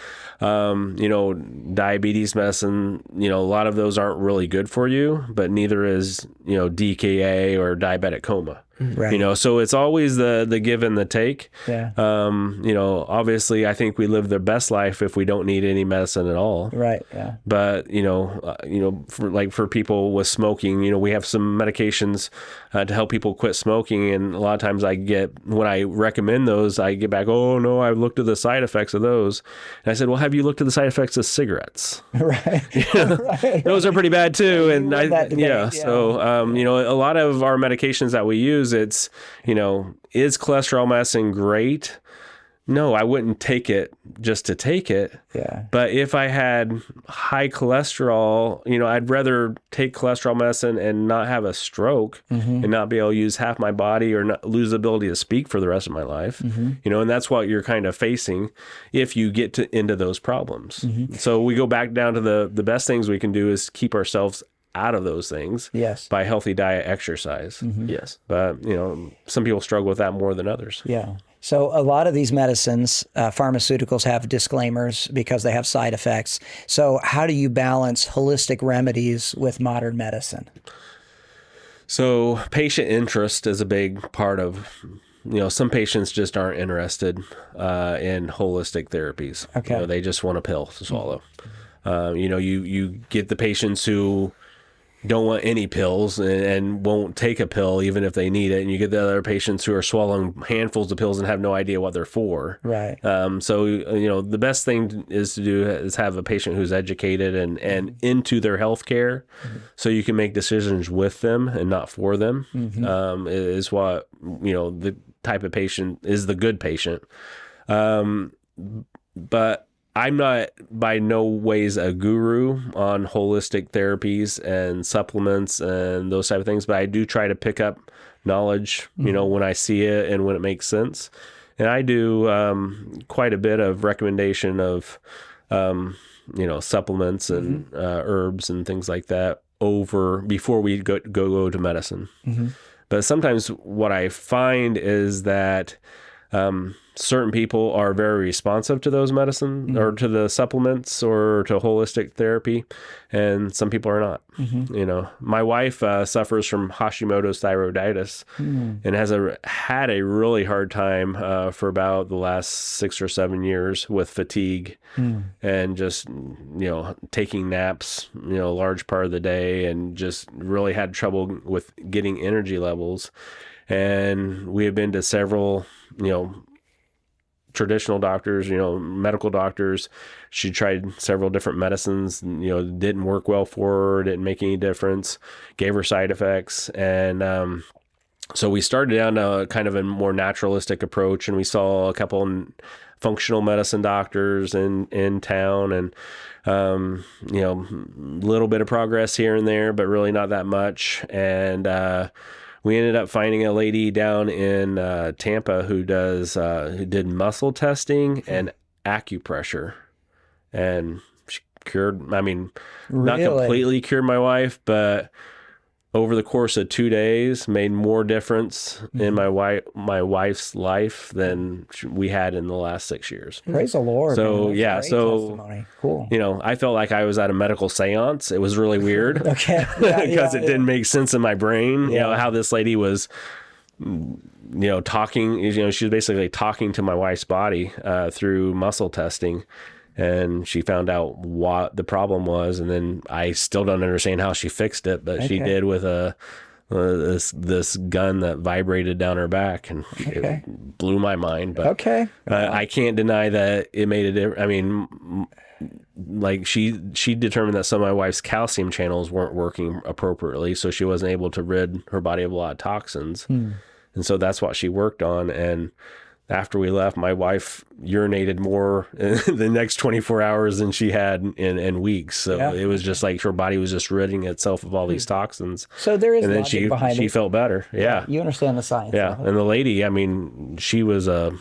[SPEAKER 3] Diabetes medicine, a lot of those aren't really good for you, but neither is, DKA or diabetic coma.
[SPEAKER 1] Right.
[SPEAKER 3] So it's always the give and the take.
[SPEAKER 1] Yeah.
[SPEAKER 3] Obviously I think we live the best life if we don't need any medicine at all.
[SPEAKER 1] Right. Yeah.
[SPEAKER 3] But, for people with smoking, we have some medications to help people quit smoking. And a lot of times when I recommend those, I get back, oh no, I've looked at the side effects of those. And I said, well, have you looked at the side effects of cigarettes?
[SPEAKER 1] Right. Right.
[SPEAKER 3] Those are pretty bad too. And
[SPEAKER 1] so,
[SPEAKER 3] a lot of our medications that we use, it's, is cholesterol medicine great? No, I wouldn't take it just to take it.
[SPEAKER 1] Yeah.
[SPEAKER 3] But if I had high cholesterol, I'd rather take cholesterol medicine and not have a stroke and not be able to use half my body or not lose the ability to speak for the rest of my life. And that's what you're kind of facing if you get into those problems. So we go back down to the best things we can do is keep ourselves out of those things.
[SPEAKER 1] Yes.
[SPEAKER 3] By healthy diet, exercise.
[SPEAKER 4] Yes.
[SPEAKER 3] But, some people struggle with that more than others.
[SPEAKER 1] Yeah. So a lot of these medicines, pharmaceuticals, have disclaimers because they have side effects. So how do you balance holistic remedies with modern medicine?
[SPEAKER 3] So patient interest is a big part of, some patients just aren't interested in holistic therapies.
[SPEAKER 1] Okay.
[SPEAKER 3] They just want a pill to swallow. You get the patients who don't want any pills and won't take a pill even if they need it. And you get the other patients who are swallowing handfuls of pills and have no idea what they're for.
[SPEAKER 1] Right.
[SPEAKER 3] So, the best thing is to do is have a patient who's educated and into their health care so you can make decisions with them and not for them, is what, the type of patient is the good patient. But I'm not by no ways a guru on holistic therapies and supplements and those type of things, but I do try to pick up knowledge, when I see it and when it makes sense. And I do quite a bit of recommendation of, supplements and herbs and things like that before we go to medicine. But sometimes what I find is that certain people are very responsive to those medicine or to the supplements or to holistic therapy, and some people are not. My wife suffers from Hashimoto's thyroiditis and has had a really hard time for about the last 6 or 7 years with fatigue and just taking naps a large part of the day, and just really had trouble with getting energy levels. And we have been to several traditional doctors, medical doctors. She tried several different medicines, didn't work well for her, didn't make any difference, gave her side effects. And so we started down a kind of a more naturalistic approach, and we saw a couple functional medicine doctors in town, and little bit of progress here and there, but really not that much. And we ended up finding a lady down in Tampa who did muscle testing and acupressure, and she cured. I mean, not completely cured my wife, but over the course of 2 days, made more difference in my wife's life than we had in the last 6 years.
[SPEAKER 1] Praise the Lord.
[SPEAKER 3] So,
[SPEAKER 1] man. That's
[SPEAKER 3] yeah,
[SPEAKER 1] a great
[SPEAKER 3] so,
[SPEAKER 1] testimony. Cool.
[SPEAKER 3] You know, I felt like I was at a medical seance. It was really weird.
[SPEAKER 1] Okay.
[SPEAKER 3] Because it didn't make sense in my brain, you know,
[SPEAKER 1] Yeah.
[SPEAKER 3] how this lady was, you know, talking, you know, she was basically talking to my wife's body through muscle testing. And she found out what the problem was, and then I still don't understand how she fixed it, but she did with this gun that vibrated down her back, and it blew my mind. But I can't deny that it made a difference. I mean, like she determined that some of my wife's calcium channels weren't working appropriately, so she wasn't able to rid her body of a lot of toxins, and so that's what she worked on. And after we left, my wife urinated more in the next 24 hours than she had in weeks. So it was just like her body was just ridding itself of all these toxins.
[SPEAKER 1] So there is
[SPEAKER 3] and then
[SPEAKER 1] logic behind
[SPEAKER 3] she
[SPEAKER 1] it.
[SPEAKER 3] felt better. Yeah.
[SPEAKER 1] You understand the science.
[SPEAKER 3] Yeah.
[SPEAKER 1] of it.
[SPEAKER 3] And the lady, I mean, she was the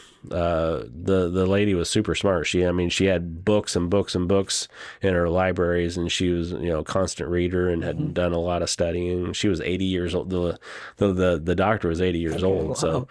[SPEAKER 3] lady was super smart. She had books and books and books in her libraries, and she was, you know, a constant reader and had done a lot of studying. She was 80 years old. The doctor was 80 years old.
[SPEAKER 1] Wow.
[SPEAKER 3] So,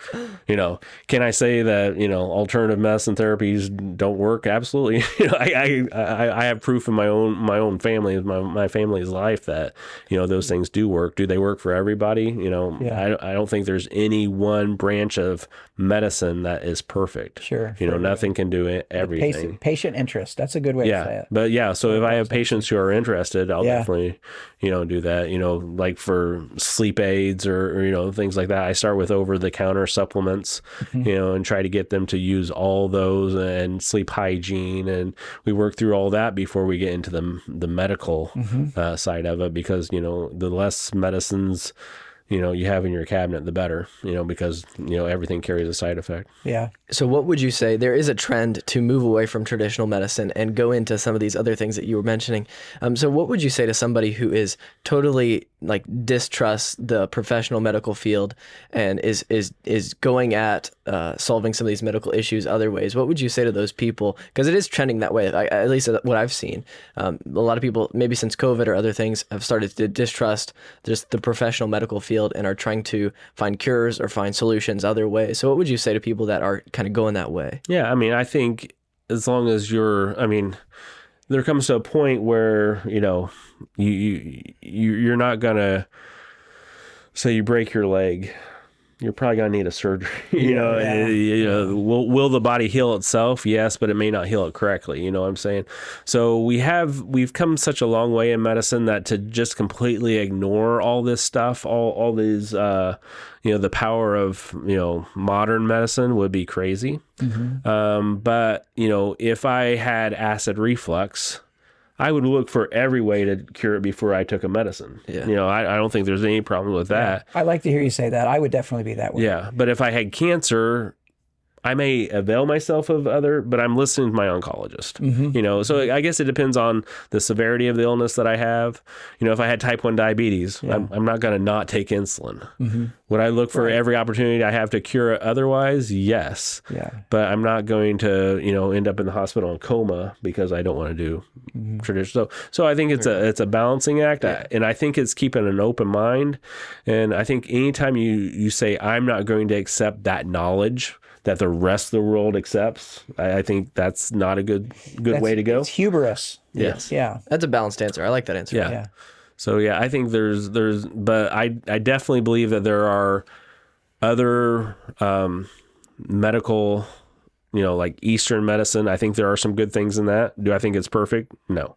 [SPEAKER 3] you know, can I say that, you know, alternative medicine therapies don't work? Absolutely. You know, I have proof in my own family, my family's life, that, you know, those things do work. Do they work for everybody? You know, I don't think there's any one branch of medicine that is perfect.
[SPEAKER 1] Sure.
[SPEAKER 3] You know, nothing can do everything.
[SPEAKER 1] Patient interest. That's a good way to say it.
[SPEAKER 3] But yeah, so if I have patients who are interested, I'll definitely, you know, do that. You know, like for sleep aids or you know, things like that, I start with over-the-counter supplements, you know, and try to get them to use all those, and sleep hygiene, and we work through all that before we get into the medical side of it, because, you know, the less medicines, you know, you have in your cabinet, the better, you know, because, you know, everything carries a side effect.
[SPEAKER 1] Yeah.
[SPEAKER 4] So what would you say, there is a trend to move away from traditional medicine and go into some of these other things that you were mentioning. So what would you say to somebody who is totally like distrusts the professional medical field and is going at solving some of these medical issues other ways? What would you say to those people? Because it is trending that way, at least what I've seen. A lot of people, maybe since COVID or other things, have started to distrust just the professional medical field and are trying to find cures or find solutions other ways. So what would you say to people that are kind of going that way?
[SPEAKER 3] Yeah, I mean, I think as long as there comes to a point where, you know, you're not gonna say you break your leg, you're probably gonna need a surgery. You know, will the body heal itself? Yes, but it may not heal it correctly. You know what I'm saying? So we've come such a long way in medicine that to just completely ignore all this stuff, all these, you know, the power of, you know, modern medicine would be crazy. But, you know, if I had acid reflux, I would look for every way to cure it before I took a medicine. Yeah. You know, I don't think there's any problem with that.
[SPEAKER 1] I like to hear you say that. I would definitely be that way.
[SPEAKER 3] Yeah. But if I had cancer, I may avail myself of but I'm listening to my oncologist, you know, so I guess it depends on the severity of the illness that I have. You know, if I had type 1 diabetes, I'm not going to not take insulin. Would I look for every opportunity I have to cure it otherwise? Yes. Yeah. But I'm not going to, you know, end up in the hospital in coma because I don't want to do traditional. So I think it's a balancing act, and I think it's keeping an open mind. And I think anytime you say, I'm not going to accept that knowledge that the rest of the world accepts, I think that's not a good way to go.
[SPEAKER 1] It's hubris.
[SPEAKER 3] Yes.
[SPEAKER 1] Yeah.
[SPEAKER 4] That's a balanced answer. I like that answer.
[SPEAKER 3] Yeah. So yeah, I think but I definitely believe that there are other medical, you know, like Eastern medicine. I think there are some good things in that. Do I think it's perfect? No.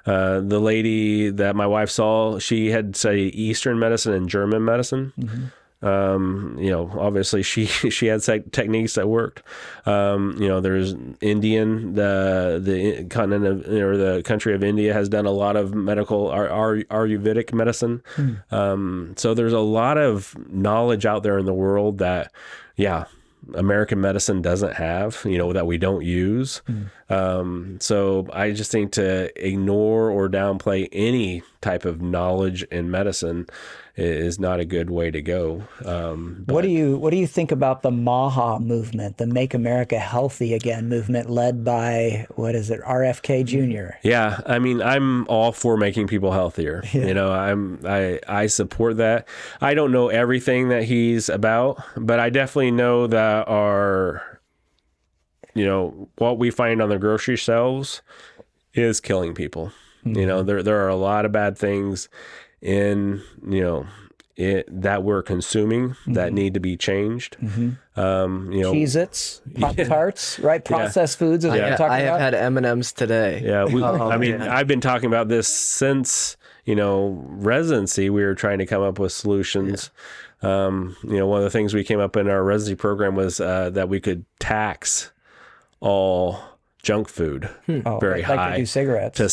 [SPEAKER 3] The lady that my wife saw, she had studied Eastern medicine and German medicine. You know, obviously she had techniques that worked. You know, there's Indian, the continent of, or the country of India has done a lot of medical Ayurvedic medicine. So there's a lot of knowledge out there in the world that, American medicine doesn't have, you know, that we don't use. So I just think to ignore or downplay any type of knowledge in medicine is not a good way to go.
[SPEAKER 1] What do you think about the MAHA movement, the Make America Healthy Again movement, led by RFK Jr.?
[SPEAKER 3] Yeah, I mean, I'm all for making people healthier. I support that. I don't know everything that he's about, but I definitely know that what we find on the grocery shelves is killing people. There are a lot of bad things in that we're consuming that need to be changed.
[SPEAKER 1] Cheez-Its, Pop-Tarts, right? Processed foods is what I'm talking about.
[SPEAKER 4] I have had M&Ms today.
[SPEAKER 3] Yeah, I've been talking about this since residency. We were trying to come up with solutions. One of the things we came up in our residency program was that we could tax all junk food very high,
[SPEAKER 1] like they do cigarettes,
[SPEAKER 3] to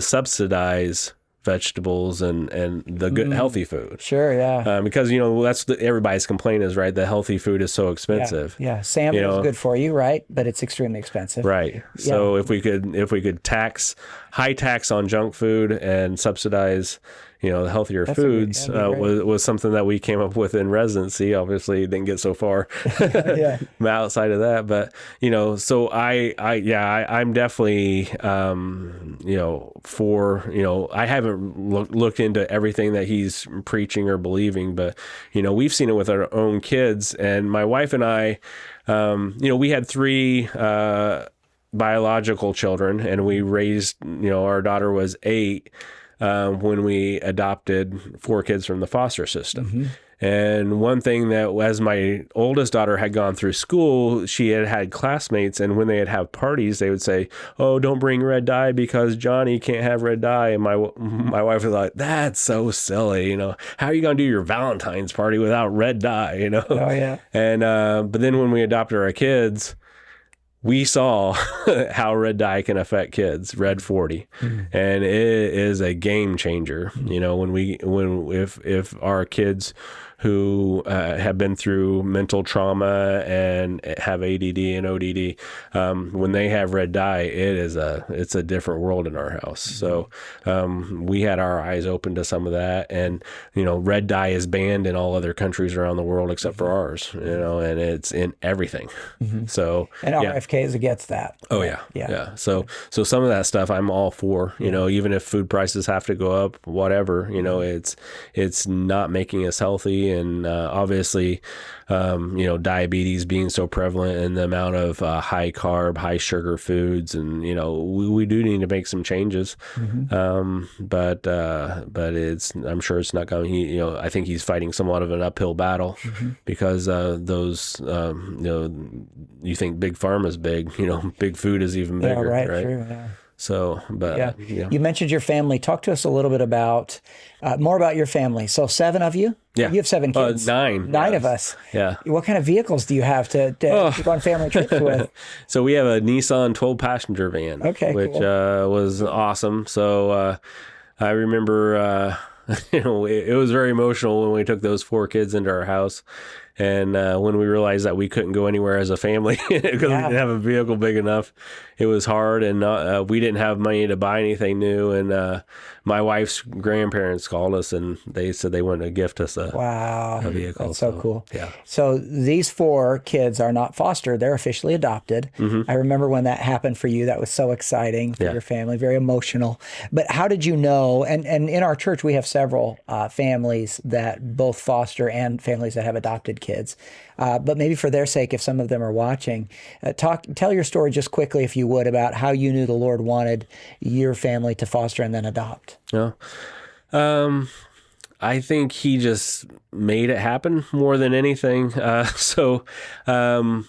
[SPEAKER 3] subsidize vegetables and the good healthy food.
[SPEAKER 1] Sure, yeah.
[SPEAKER 3] Because that's everybody's complaint is, right, the healthy food is so expensive.
[SPEAKER 1] Yeah. Salmon is good for you, right? But it's extremely expensive.
[SPEAKER 3] Right. So if we could high tax on junk food and subsidize the healthier foods was something that we came up with in residency. Obviously, didn't get so far outside of that, but so I'm definitely for I haven't looked into everything that he's preaching or believing, but we've seen it with our own kids, and my wife and I, we had 3 biological children, and we raised our daughter was 8. When we adopted 4 kids from the foster system. And one thing that, as my oldest daughter had gone through school, she had classmates, and when they'd have parties, they would say, "Oh, don't bring red dye because Johnny can't have red dye." And my wife was like, "That's so silly, how are you going to do your Valentine's party without red dye,
[SPEAKER 1] Oh, yeah.
[SPEAKER 3] And, but then when we adopted our kids, we saw how red dye can affect kids, red 40, and it is a game changer. If our kids who have been through mental trauma and have ADD and ODD, when they have red dye, it's a different world in our house. So we had our eyes open to some of that, and red dye is banned in all other countries around the world except for ours. And it's in everything. So
[SPEAKER 1] and RFK is against that.
[SPEAKER 3] Oh yeah. So some of that stuff I'm all for. Even if food prices have to go up, whatever. It's not making us healthy. And obviously, diabetes being so prevalent and the amount of high carb, high sugar foods, and we do need to make some changes. But I'm sure it's not going. I think he's fighting somewhat of an uphill battle because those you think big pharma is big, big food is even bigger, right?
[SPEAKER 1] True, yeah.
[SPEAKER 3] So, but
[SPEAKER 1] you mentioned your family. Talk to us a little bit about more about your family. So 7 of you?
[SPEAKER 3] Yeah.
[SPEAKER 1] You have 7 kids.
[SPEAKER 3] 9.
[SPEAKER 1] 9 of us.
[SPEAKER 3] Yeah.
[SPEAKER 1] What kind of vehicles do you have to go on family trips with?
[SPEAKER 3] So we have a Nissan 12-passenger van, which was awesome. So I remember, it was very emotional when we took those 4 kids into our house. And when we realized that we couldn't go anywhere as a family because we didn't have a vehicle big enough, it was hard. And we didn't have money to buy anything new. And my wife's grandparents called us and they said they wanted to gift us a vehicle.
[SPEAKER 1] That's so cool.
[SPEAKER 3] Yeah.
[SPEAKER 1] So these 4 kids are not fostered. They're officially adopted. I remember when that happened for you. That was so exciting for your family, very emotional. But how did you know? And in our church, we have several families that both foster and families that have adopted kids. But maybe for their sake, if some of them are watching, tell your story just quickly, if you would, about how you knew the Lord wanted your family to foster and then adopt.
[SPEAKER 3] Yeah. I think he just made it happen more than anything. So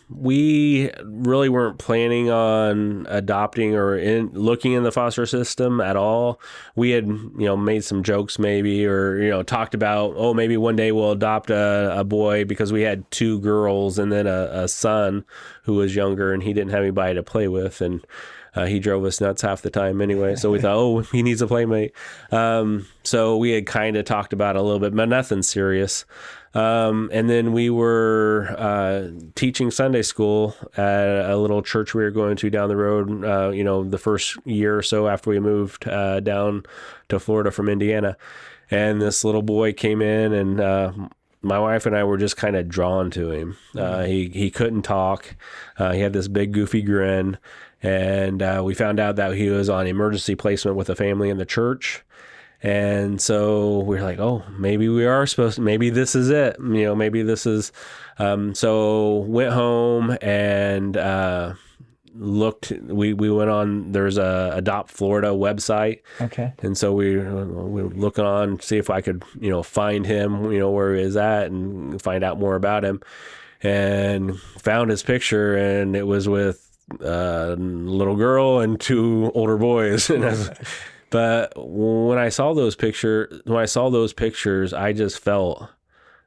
[SPEAKER 3] we really weren't planning on adopting or looking in the foster system at all. We had, made some jokes maybe, or, talked about, maybe one day we'll adopt a boy, because we had 2 girls and then a son who was younger and he didn't have anybody to play with. And he drove us nuts half the time anyway. So we thought, he needs a playmate. So we had kind of talked about it a little bit, but nothing serious. And then we were teaching Sunday school at a little church we were going to down the road, the first year or so after we moved down to Florida from Indiana. And this little boy came in, and my wife and I were just kind of drawn to him. He couldn't talk. He had this big goofy grin, and we found out that he was on emergency placement with a family in the church. And so we were like, oh, maybe we are supposed to, maybe this is it. Maybe this is, so went home and looked, we went on, there's a Adopt Florida website.
[SPEAKER 1] Okay.
[SPEAKER 3] And so we were looking on, see if I could, find him, where he is at and find out more about him, and found his picture, and it was with a little girl and 2 older boys. And but when I saw those pictures, I just felt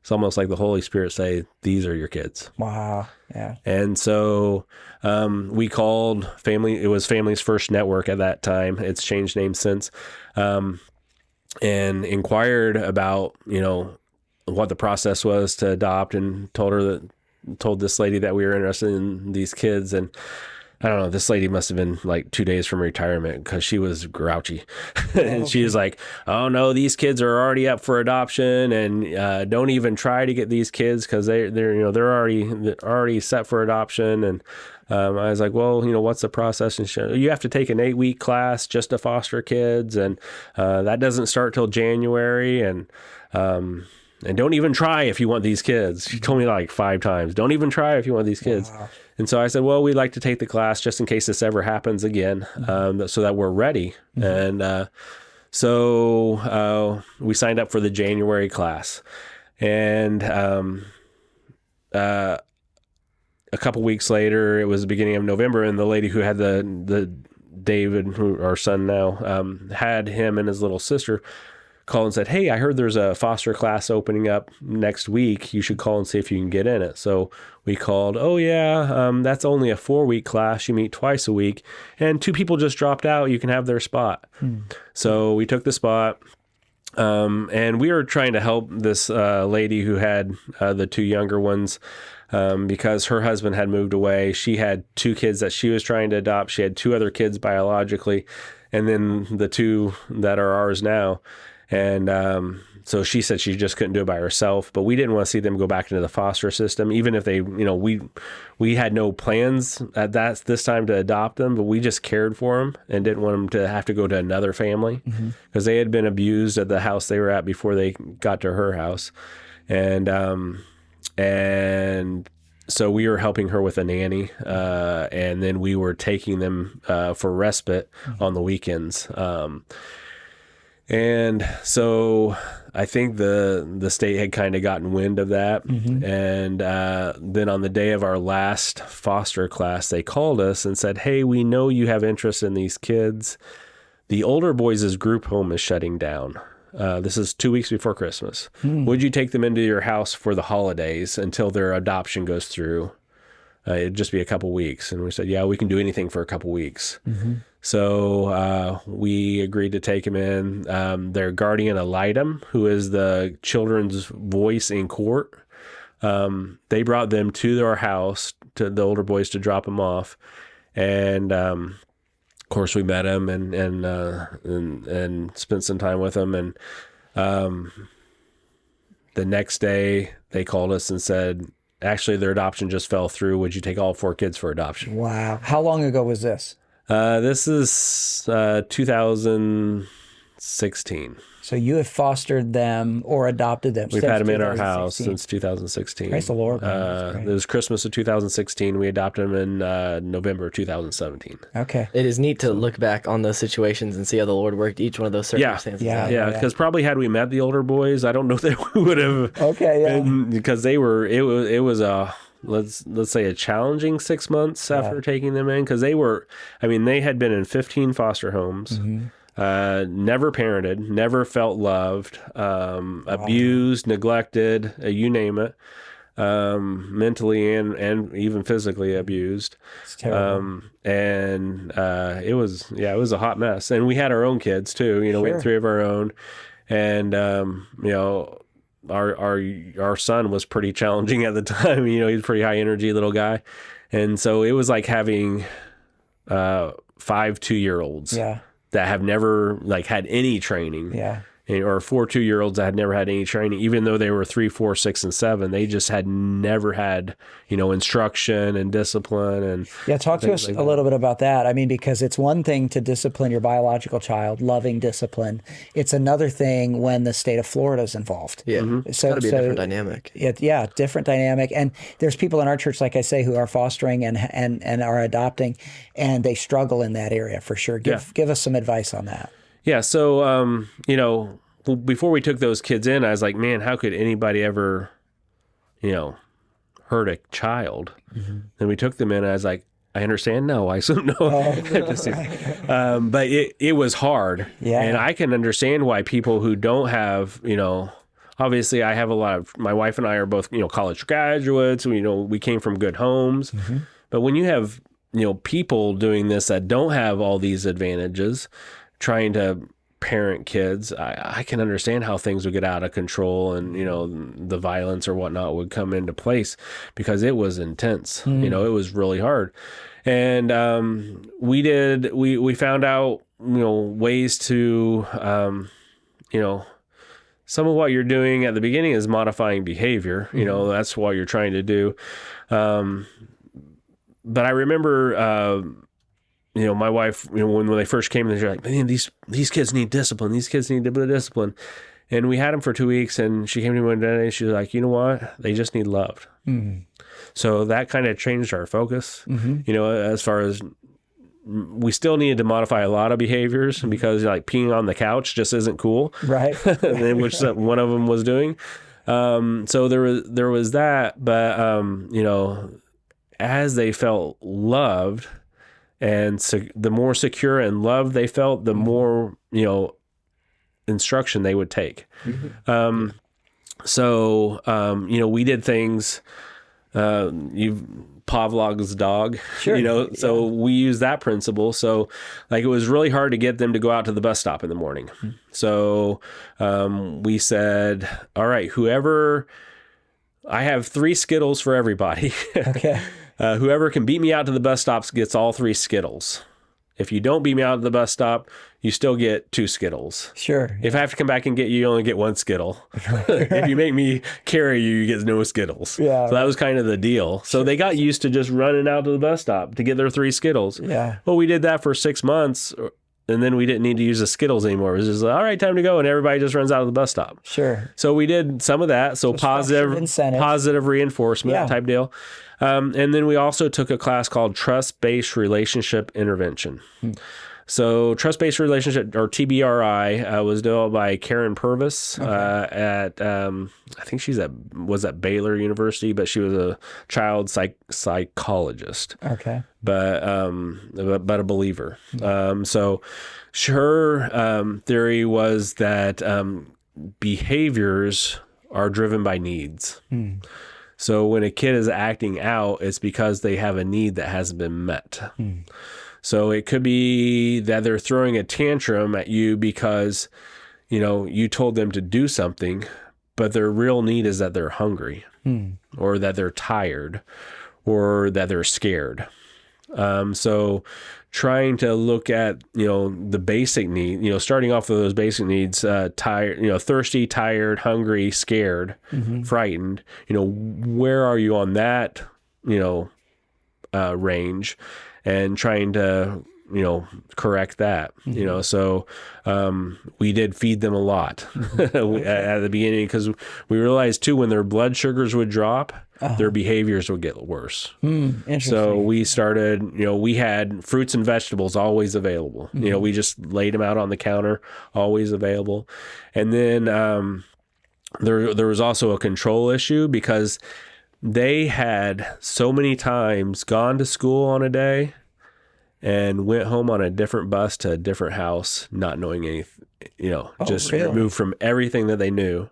[SPEAKER 3] it's almost like the Holy Spirit say, "These are your kids."
[SPEAKER 1] Wow. Yeah.
[SPEAKER 3] And so we called family. It was Family's First Network at that time. It's changed names since, and inquired about what the process was to adopt, and told this lady that we were interested in these kids. And I don't know, this lady must have been like 2 days from retirement, because she was grouchy. And she was like, oh no, these kids are already up for adoption, and don't even try to get these kids, because they're already set for adoption. And I was like, well, what's the process? And you have to take an 8-week class just to foster kids, and that doesn't start till January. And don't even try if you want these kids. She told me like 5 times, don't even try if you want these kids. Wow. And so I said, well, we'd like to take the class just in case this ever happens again, so that we're ready. Mm-hmm. And so we signed up for the January class. And a couple weeks later, it was the beginning of November, and the lady who had the David, our son now, had him and his little sister called and said, hey, I heard there's a foster class opening up next week. You should call and see if you can get in it. So we called, oh yeah, that's only a 4-week class. You meet twice a week, and 2 people just dropped out. You can have their spot. So we took the spot, and we were trying to help this lady who had the 2 younger ones, because her husband had moved away. She had 2 kids that she was trying to adopt. She had 2 other kids biologically, and then the 2 that are ours now. And so she said she just couldn't do it by herself, but we didn't want to see them go back into the foster system, even if they, we had no plans at this time to adopt them, but we just cared for them and didn't want them to have to go to another family, because they had been abused at the house they were at before they got to her house. And so we were helping her with a nanny, and then we were taking them for respite on the weekends. And so I think the state had kind of gotten wind of that. And then on the day of our last foster class, they called us and said, hey, we know you have interest in these kids. The older boys' group home is shutting down. This is 2 weeks before Christmas. Would you take them into your house for the holidays until their adoption goes through? It'd just be a couple weeks. And we said, yeah, we can do anything for a couple weeks. So we agreed to take him in. Their guardian ad litem, who is the children's voice in court, they brought them to our house, to the older boys, to drop them off. And of course, we met him and spent some time with him. And the next day, they called us and said, actually, their adoption just fell through. Would you take all 4 kids for adoption?
[SPEAKER 1] Wow. How long ago was this?
[SPEAKER 3] This is 2016.
[SPEAKER 1] So you have fostered them or adopted them?
[SPEAKER 3] We've had them in our house since 2016.
[SPEAKER 1] Praise the Lord. Man.
[SPEAKER 3] It was Christmas of 2016. We adopted them in November 2017.
[SPEAKER 1] Okay.
[SPEAKER 4] It is neat to look back on those situations and see how the Lord worked each one of those circumstances.
[SPEAKER 3] Yeah, because probably had we met the older boys, I don't know that we would have.
[SPEAKER 1] Okay, yeah.
[SPEAKER 3] Because they were, it was a, let's say, a challenging 6 months after taking them in, because they had been in 15 foster homes. Never parented, never felt loved, abused, neglected, you name it, mentally and even physically abused.
[SPEAKER 1] It's terrible.
[SPEAKER 3] It was a hot mess. And we had our own kids too, we had 3 of our own. And, our son was pretty challenging at the time. He's a pretty high energy little guy. And so it was like having 5 2-year-olds. That have never had any training. or 4 2-year-olds that had never had any training, even though they were 3, 4, 6, and 7. They just had never had, instruction and discipline. And
[SPEAKER 1] yeah, talk to us a little bit about that. I mean, because it's one thing to discipline your biological child, loving discipline. It's another thing when the state of Florida is involved.
[SPEAKER 4] Yeah, it's got to be a different dynamic.
[SPEAKER 1] Yeah, different dynamic. And there's people in our church, like I say, who are fostering and are adopting, and they struggle in that area for sure. Give us some advice on that.
[SPEAKER 3] Yeah. So, before we took those kids in, I was like, man, how could anybody ever, hurt a child? Mm-hmm. And we took them in, and I was like, I understand. No, I assume no. But it was hard.
[SPEAKER 1] Yeah.
[SPEAKER 3] And I can understand why people who don't have, obviously I have my wife and I are both, college graduates. We came from good homes. Mm-hmm. But when you have, people doing this that don't have all these advantages, trying to parent kids, I can understand how things would get out of control, and the violence or whatnot would come into place, because it was intense. It was really hard. And we found out ways to some of what you're doing at the beginning is modifying behavior. That's what you're trying to do. But I remember my wife, when they first came, they're like, man, these kids need discipline. These kids need discipline. And we had them for 2 weeks, and she came to me one day, and she was like, you know what? They just need loved. Mm-hmm. So that kind of changed our focus, as far as we still needed to modify a lot of behaviors, because like peeing on the couch just isn't cool.
[SPEAKER 1] Right.
[SPEAKER 3] Which one of them was doing. So there was that, but, as they felt loved, and the more secure and loved they felt, the more, instruction they would take. Mm-hmm. We did things, Pavlov's dog,
[SPEAKER 1] sure.
[SPEAKER 3] So we use that principle. So like, it was really hard to get them to go out to the bus stop in the morning. Mm-hmm. So we said, all right, I have 3 Skittles for everybody.
[SPEAKER 1] Okay.
[SPEAKER 3] Whoever can beat me out to the bus stops gets all 3 Skittles. If you don't beat me out to the bus stop, you still get 2 Skittles.
[SPEAKER 1] Sure.
[SPEAKER 3] If I have to come back and get you, you only get 1 Skittle. If you make me carry you, you get no Skittles.
[SPEAKER 1] Yeah.
[SPEAKER 3] So that was kind of the deal. So they got used to just running out to the bus stop to get their 3 Skittles.
[SPEAKER 1] Yeah.
[SPEAKER 3] Well, we did that for 6 months, and then we didn't need to use the Skittles anymore. It was just like, all right, time to go. And everybody just runs out of the bus stop.
[SPEAKER 1] Sure.
[SPEAKER 3] So we did some of that. So positive reinforcement type deal. And then we also took a class called Trust-Based Relationship Intervention. So Trust-Based Relationship, or TBRI, was developed by Karen Purvis at, I think was at Baylor University, but she was a child psychologist.
[SPEAKER 1] Okay.
[SPEAKER 3] But a believer. So her theory was that behaviors are driven by needs. So when a kid is acting out, it's because they have a need that hasn't been met. So it could be that they're throwing a tantrum at you because, you told them to do something, but their real need is that they're hungry, or that they're tired, or that they're scared. So trying to look at, the basic need, starting off with those basic needs, tired, thirsty, tired, hungry, scared, frightened, where are you on that, range, and trying to, correct that, so we did feed them a lot at the beginning, because we realized too, when their blood sugars would drop, their behaviors would get worse.
[SPEAKER 1] Interesting.
[SPEAKER 3] So we started, we had fruits and vegetables always available. We just laid them out on the counter, always available. And then there was also a control issue, because they had so many times gone to school on a day and went home on a different bus to a different house, not knowing anything, just
[SPEAKER 1] really?
[SPEAKER 3] removed from everything that they knew.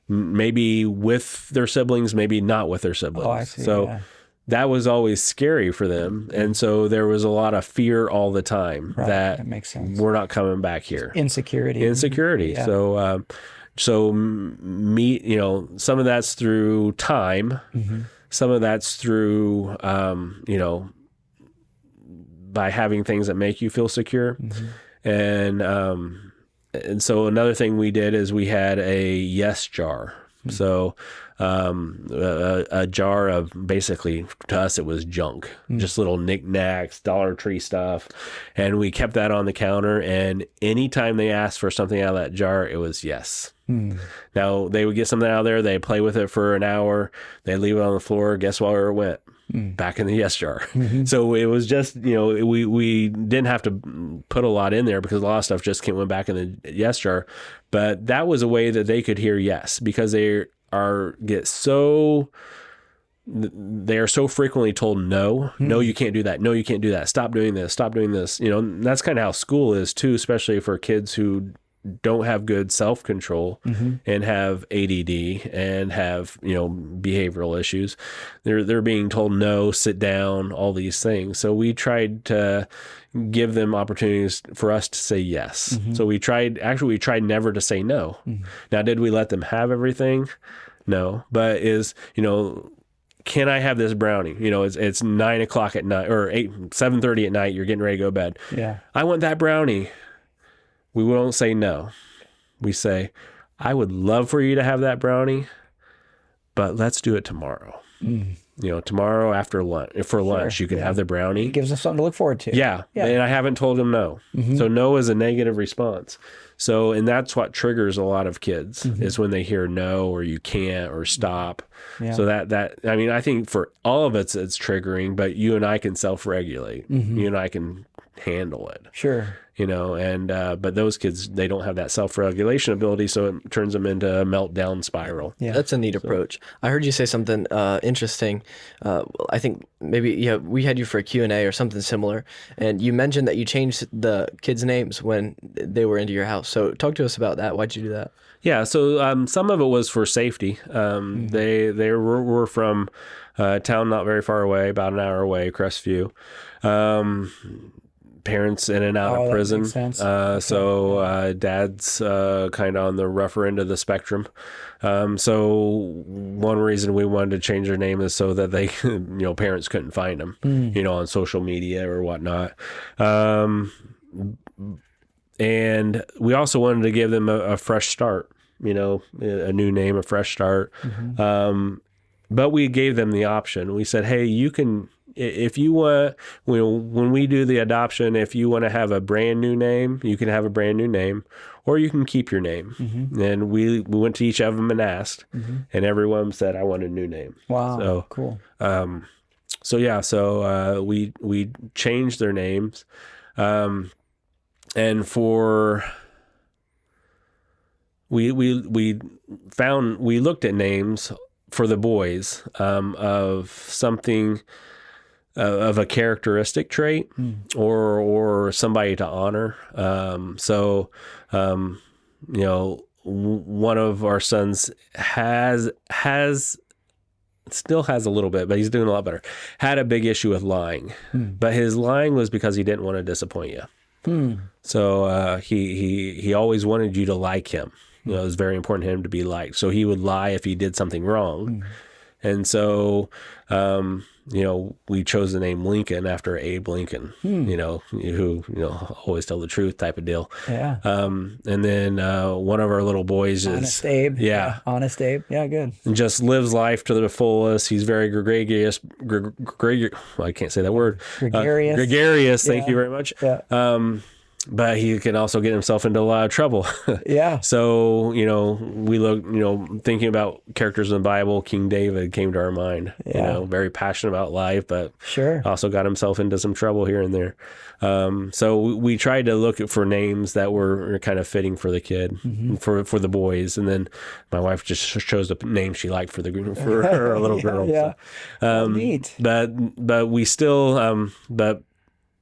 [SPEAKER 3] Maybe with their siblings, maybe not with their siblings.
[SPEAKER 1] Oh, I see,
[SPEAKER 3] so that was always scary for them. And so there was a lot of fear all the time that
[SPEAKER 1] makes sense.
[SPEAKER 3] We're not coming back here.
[SPEAKER 1] Insecurity.
[SPEAKER 3] Yeah. So, some of that's through time. Some of that's through, by having things that make you feel secure. And And so another thing we did is we had a yes jar. So a jar of, basically to us it was junk, just little knickknacks, Dollar Tree stuff, and we kept that on the counter, and anytime they asked for something out of that jar, it was yes. Now they would get something out of there, they'd play with it for an hour, they'd leave it on the floor, guess where it went? Back in the yes jar. So it was just, we didn't have to put a lot in there because a lot of stuff just went back in the yes jar. But that was a way that they could hear yes, because they are so frequently told no, no, you can't do that. No, you can't do that. Stop doing this. Stop doing this. And that's kind of how school is too, especially for kids who don't have good self-control and have ADD and have, behavioral issues. They're being told no, sit down, all these things. So we tried to give them opportunities for us to say yes. So we tried never to say no. Now, did we let them have everything? No, but can I have this brownie? It's 9 o'clock at night or 7:30 at night. You're getting ready to go to bed.
[SPEAKER 1] Yeah.
[SPEAKER 3] I want that brownie. We won't say no. We say, I would love for you to have that brownie, but let's do it tomorrow. Tomorrow after lunch, for lunch, you can have the brownie.
[SPEAKER 1] It gives them something to look forward to.
[SPEAKER 3] Yeah. And I haven't told them no. So no is a negative response. So, and that's what triggers a lot of kids is when they hear no, or you can't, or stop. Yeah. So I think for all of it's triggering, but you and I can self-regulate. You and I can handle it.
[SPEAKER 1] Sure.
[SPEAKER 3] But those kids, they don't have that self-regulation ability, so it turns them into a meltdown spiral.
[SPEAKER 4] Yeah, that's a neat approach. I heard you say something interesting. I think maybe we had you for a Q&A or something similar, and you mentioned that you changed the kids' names when they were into your house. So talk to us about that. Why'd you do that? Yeah,
[SPEAKER 3] so some of it was for safety. They were from a town not very far away, about an hour away, Crestview. Parents in and out of prison.
[SPEAKER 1] That makes sense.
[SPEAKER 3] So dad's kind of on the rougher end of the spectrum. So one reason we wanted to change their name is so that they, parents couldn't find them, on social media or whatnot. And we also wanted to give them a fresh start, a new name, a fresh start. But we gave them the option. We said, hey, you can, if you want, when we do the adoption, if you want to have a brand new name, you can have a brand new name, or you can keep your name. And we went to each of them and asked, and everyone said, I want a new name.
[SPEAKER 1] Wow.
[SPEAKER 3] So
[SPEAKER 1] cool.
[SPEAKER 3] So we changed their names. And we looked at names for the boys, of something, of a characteristic trait or somebody to honor. One of our sons still has a little bit, but he's doing a lot better. Had a big issue with lying, but his lying was because he didn't want to disappoint you. So he always wanted you to like him. It was very important to him to be liked. So he would lie if he did something wrong. And so, we chose the name Lincoln after Abe Lincoln, who always tell the truth type of deal.
[SPEAKER 1] Yeah.
[SPEAKER 3] And then one of our little boys
[SPEAKER 1] Honest Abe.
[SPEAKER 3] Yeah.
[SPEAKER 1] Honest Abe. Yeah, good.
[SPEAKER 3] And just lives life to the fullest. He's very gregarious. I can't say that word.
[SPEAKER 1] Gregarious.
[SPEAKER 3] Gregarious. Thank you very much.
[SPEAKER 1] Yeah.
[SPEAKER 3] But he can also get himself into a lot of trouble.
[SPEAKER 1] Yeah.
[SPEAKER 3] So, we look, thinking about characters in the Bible, King David came to our mind, very passionate about life, but
[SPEAKER 1] sure, also
[SPEAKER 3] got himself into some trouble here and there. So we tried to look for names that were kind of fitting for the kid, for the boys. And then my wife just chose the name she liked for her little girl.
[SPEAKER 1] Yeah.
[SPEAKER 3] So,
[SPEAKER 1] neat.
[SPEAKER 3] But we still,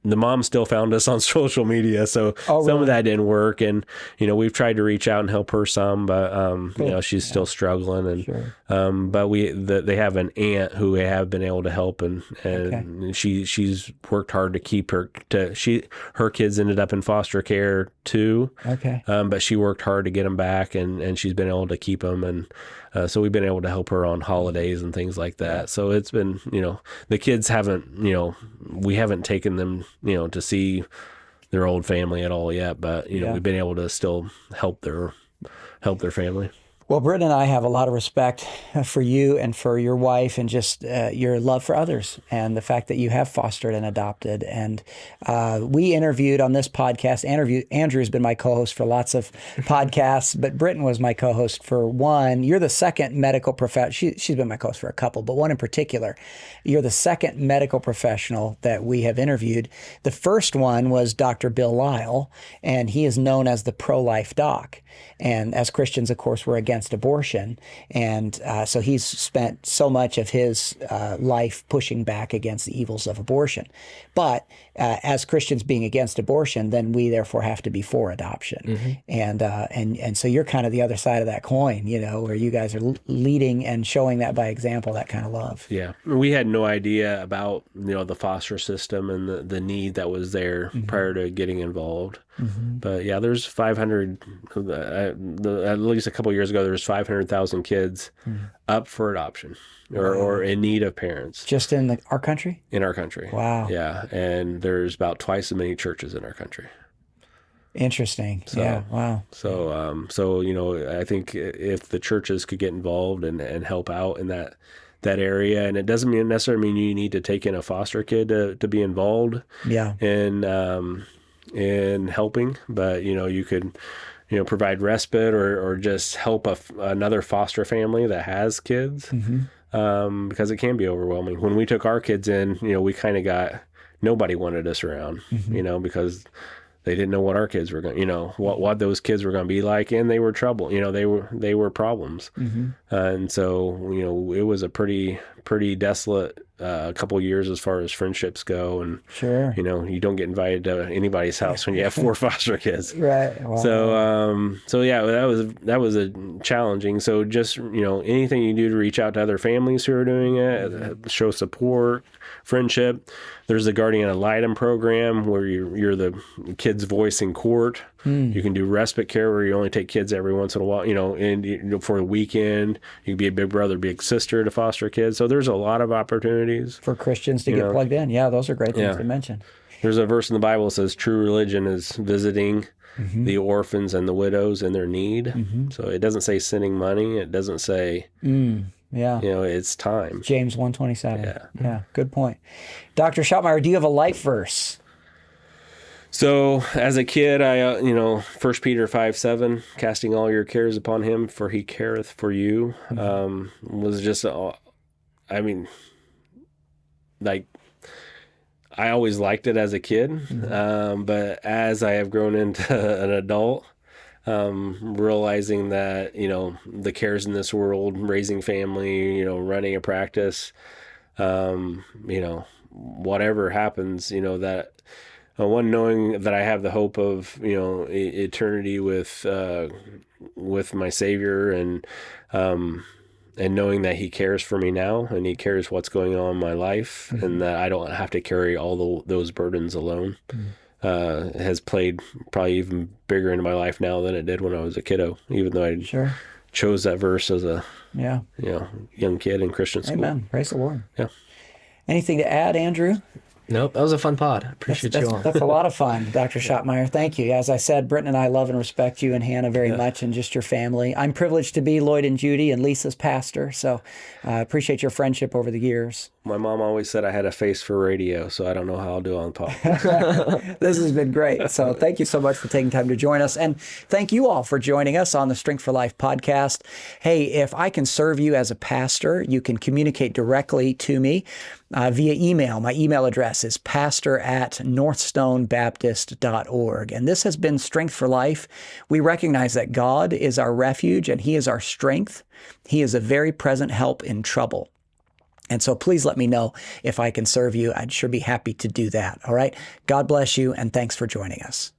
[SPEAKER 3] the mom still found us on social media, so some of that didn't work, and we've tried to reach out and help her some, but she's still struggling, and
[SPEAKER 1] sure.
[SPEAKER 3] But they have an aunt who we have been able to help, and she's worked hard to keep her kids ended up in foster care too.
[SPEAKER 1] Okay.
[SPEAKER 3] But she worked hard to get them back, and she's been able to keep them, and so we've been able to help her on holidays and things like that. So it's been, the kids haven't, we haven't taken them, to see their old family at all yet, but you know, we've been able to still help their family.
[SPEAKER 1] Well, Britt and I have a lot of respect for you and for your wife and just your love for others and the fact that you have fostered and adopted. And we interviewed on this podcast, Andrew has been my co-host for lots of podcasts, but Britton was my co-host for one. You're the second medical professional. She's been my co-host for a couple, but one in particular. You're the second medical professional that we have interviewed. The first one was Dr. Bill Lyle, and he is known as the pro-life doc. And as Christians, of course, we're against abortion. And so he's spent so much of his life pushing back against the evils of abortion. But as Christians being against abortion, then we therefore have to be for adoption. And so you're kind of the other side of that coin, you know, where you guys are leading and showing that by example, that kind of love.
[SPEAKER 3] Yeah. We had no idea about, you know, the foster system and the need that was there prior to getting involved. But yeah, there's 500, at least a couple of years ago, there was 500,000 kids up for adoption or in need of parents.
[SPEAKER 1] Just in our country?
[SPEAKER 3] In our country.
[SPEAKER 1] Wow.
[SPEAKER 3] Yeah. And there's about twice as many churches in our country.
[SPEAKER 1] Interesting.
[SPEAKER 3] So,
[SPEAKER 1] yeah. Wow.
[SPEAKER 3] So, you know, I think if the churches could get involved and help out in that area, and it doesn't necessarily mean you need to take in a foster kid to be involved in helping, but you know, you could, you know, provide respite or just help another foster family that has kids, because it can be overwhelming. When we took our kids in, you know, we kind of nobody wanted us around, you know, because they didn't know what our kids were going, you know, what those kids were going to be like, and they were trouble, you know, they were problems, and so, you know, it was a pretty desolate couple of years as far as friendships go, and
[SPEAKER 1] sure,
[SPEAKER 3] you know, you don't get invited to anybody's house when you have 4 foster kids,
[SPEAKER 1] right? Wow.
[SPEAKER 3] So yeah, that was a challenging. So just, you know, anything you do to reach out to other families who are doing it, show support, friendship. There's the Guardian Ad Litem program where you're the kid's voice in court. You can do respite care where you only take kids every once in a while, you know, and for a weekend. You can be a big brother, big sister to foster kids. So there's a lot of opportunities
[SPEAKER 1] for Christians to get plugged in. Yeah, those are great things to mention.
[SPEAKER 3] There's a verse in the Bible that says true religion is visiting the orphans and the widows in their need. So it doesn't say sending money. It doesn't say... Yeah. You know, it's time.
[SPEAKER 1] James 1:27. Yeah, good point. Dr. Schopmeyer, do you have a life verse?
[SPEAKER 3] So as a kid, I, you know, 1 Peter 5:7, casting all your cares upon him, for he careth for you, was just, I mean, like, I always liked it as a kid, but as I have grown into an adult, realizing that, you know, the cares in this world, raising family, you know, running a practice, you know, whatever happens, you know, that one, knowing that I have the hope of, you know, eternity with my Savior, and knowing that he cares for me now and he cares what's going on in my life, and that I don't have to carry all those burdens alone. Has played probably even bigger into my life now than it did when I was a kiddo, even though I chose that verse as a you know, young kid in Christian school.
[SPEAKER 1] Amen. Praise the Lord.
[SPEAKER 3] Yeah.
[SPEAKER 1] Anything to add, Andrew?
[SPEAKER 4] Nope, that was a fun pod. I appreciate you all.
[SPEAKER 1] That's a lot of fun, Dr. Schopmeyer. Thank you. As I said, Britton and I love and respect you and Hannah very much, and just your family. I'm privileged to be Lloyd and Judy and Lisa's pastor, so I appreciate your friendship over the years.
[SPEAKER 3] My mom always said I had a face for radio, so I don't know how I'll do on podcast.
[SPEAKER 1] This has been great. So thank you so much for taking time to join us. And thank you all for joining us on the Strength for Life podcast. Hey, if I can serve you as a pastor, you can communicate directly to me via email. My email address is pastor@northstonebaptist.org. And this has been Strength for Life. We recognize that God is our refuge and he is our strength. He is a very present help in trouble. And so please let me know if I can serve you. I'd sure be happy to do that. All right. God bless you, and thanks for joining us.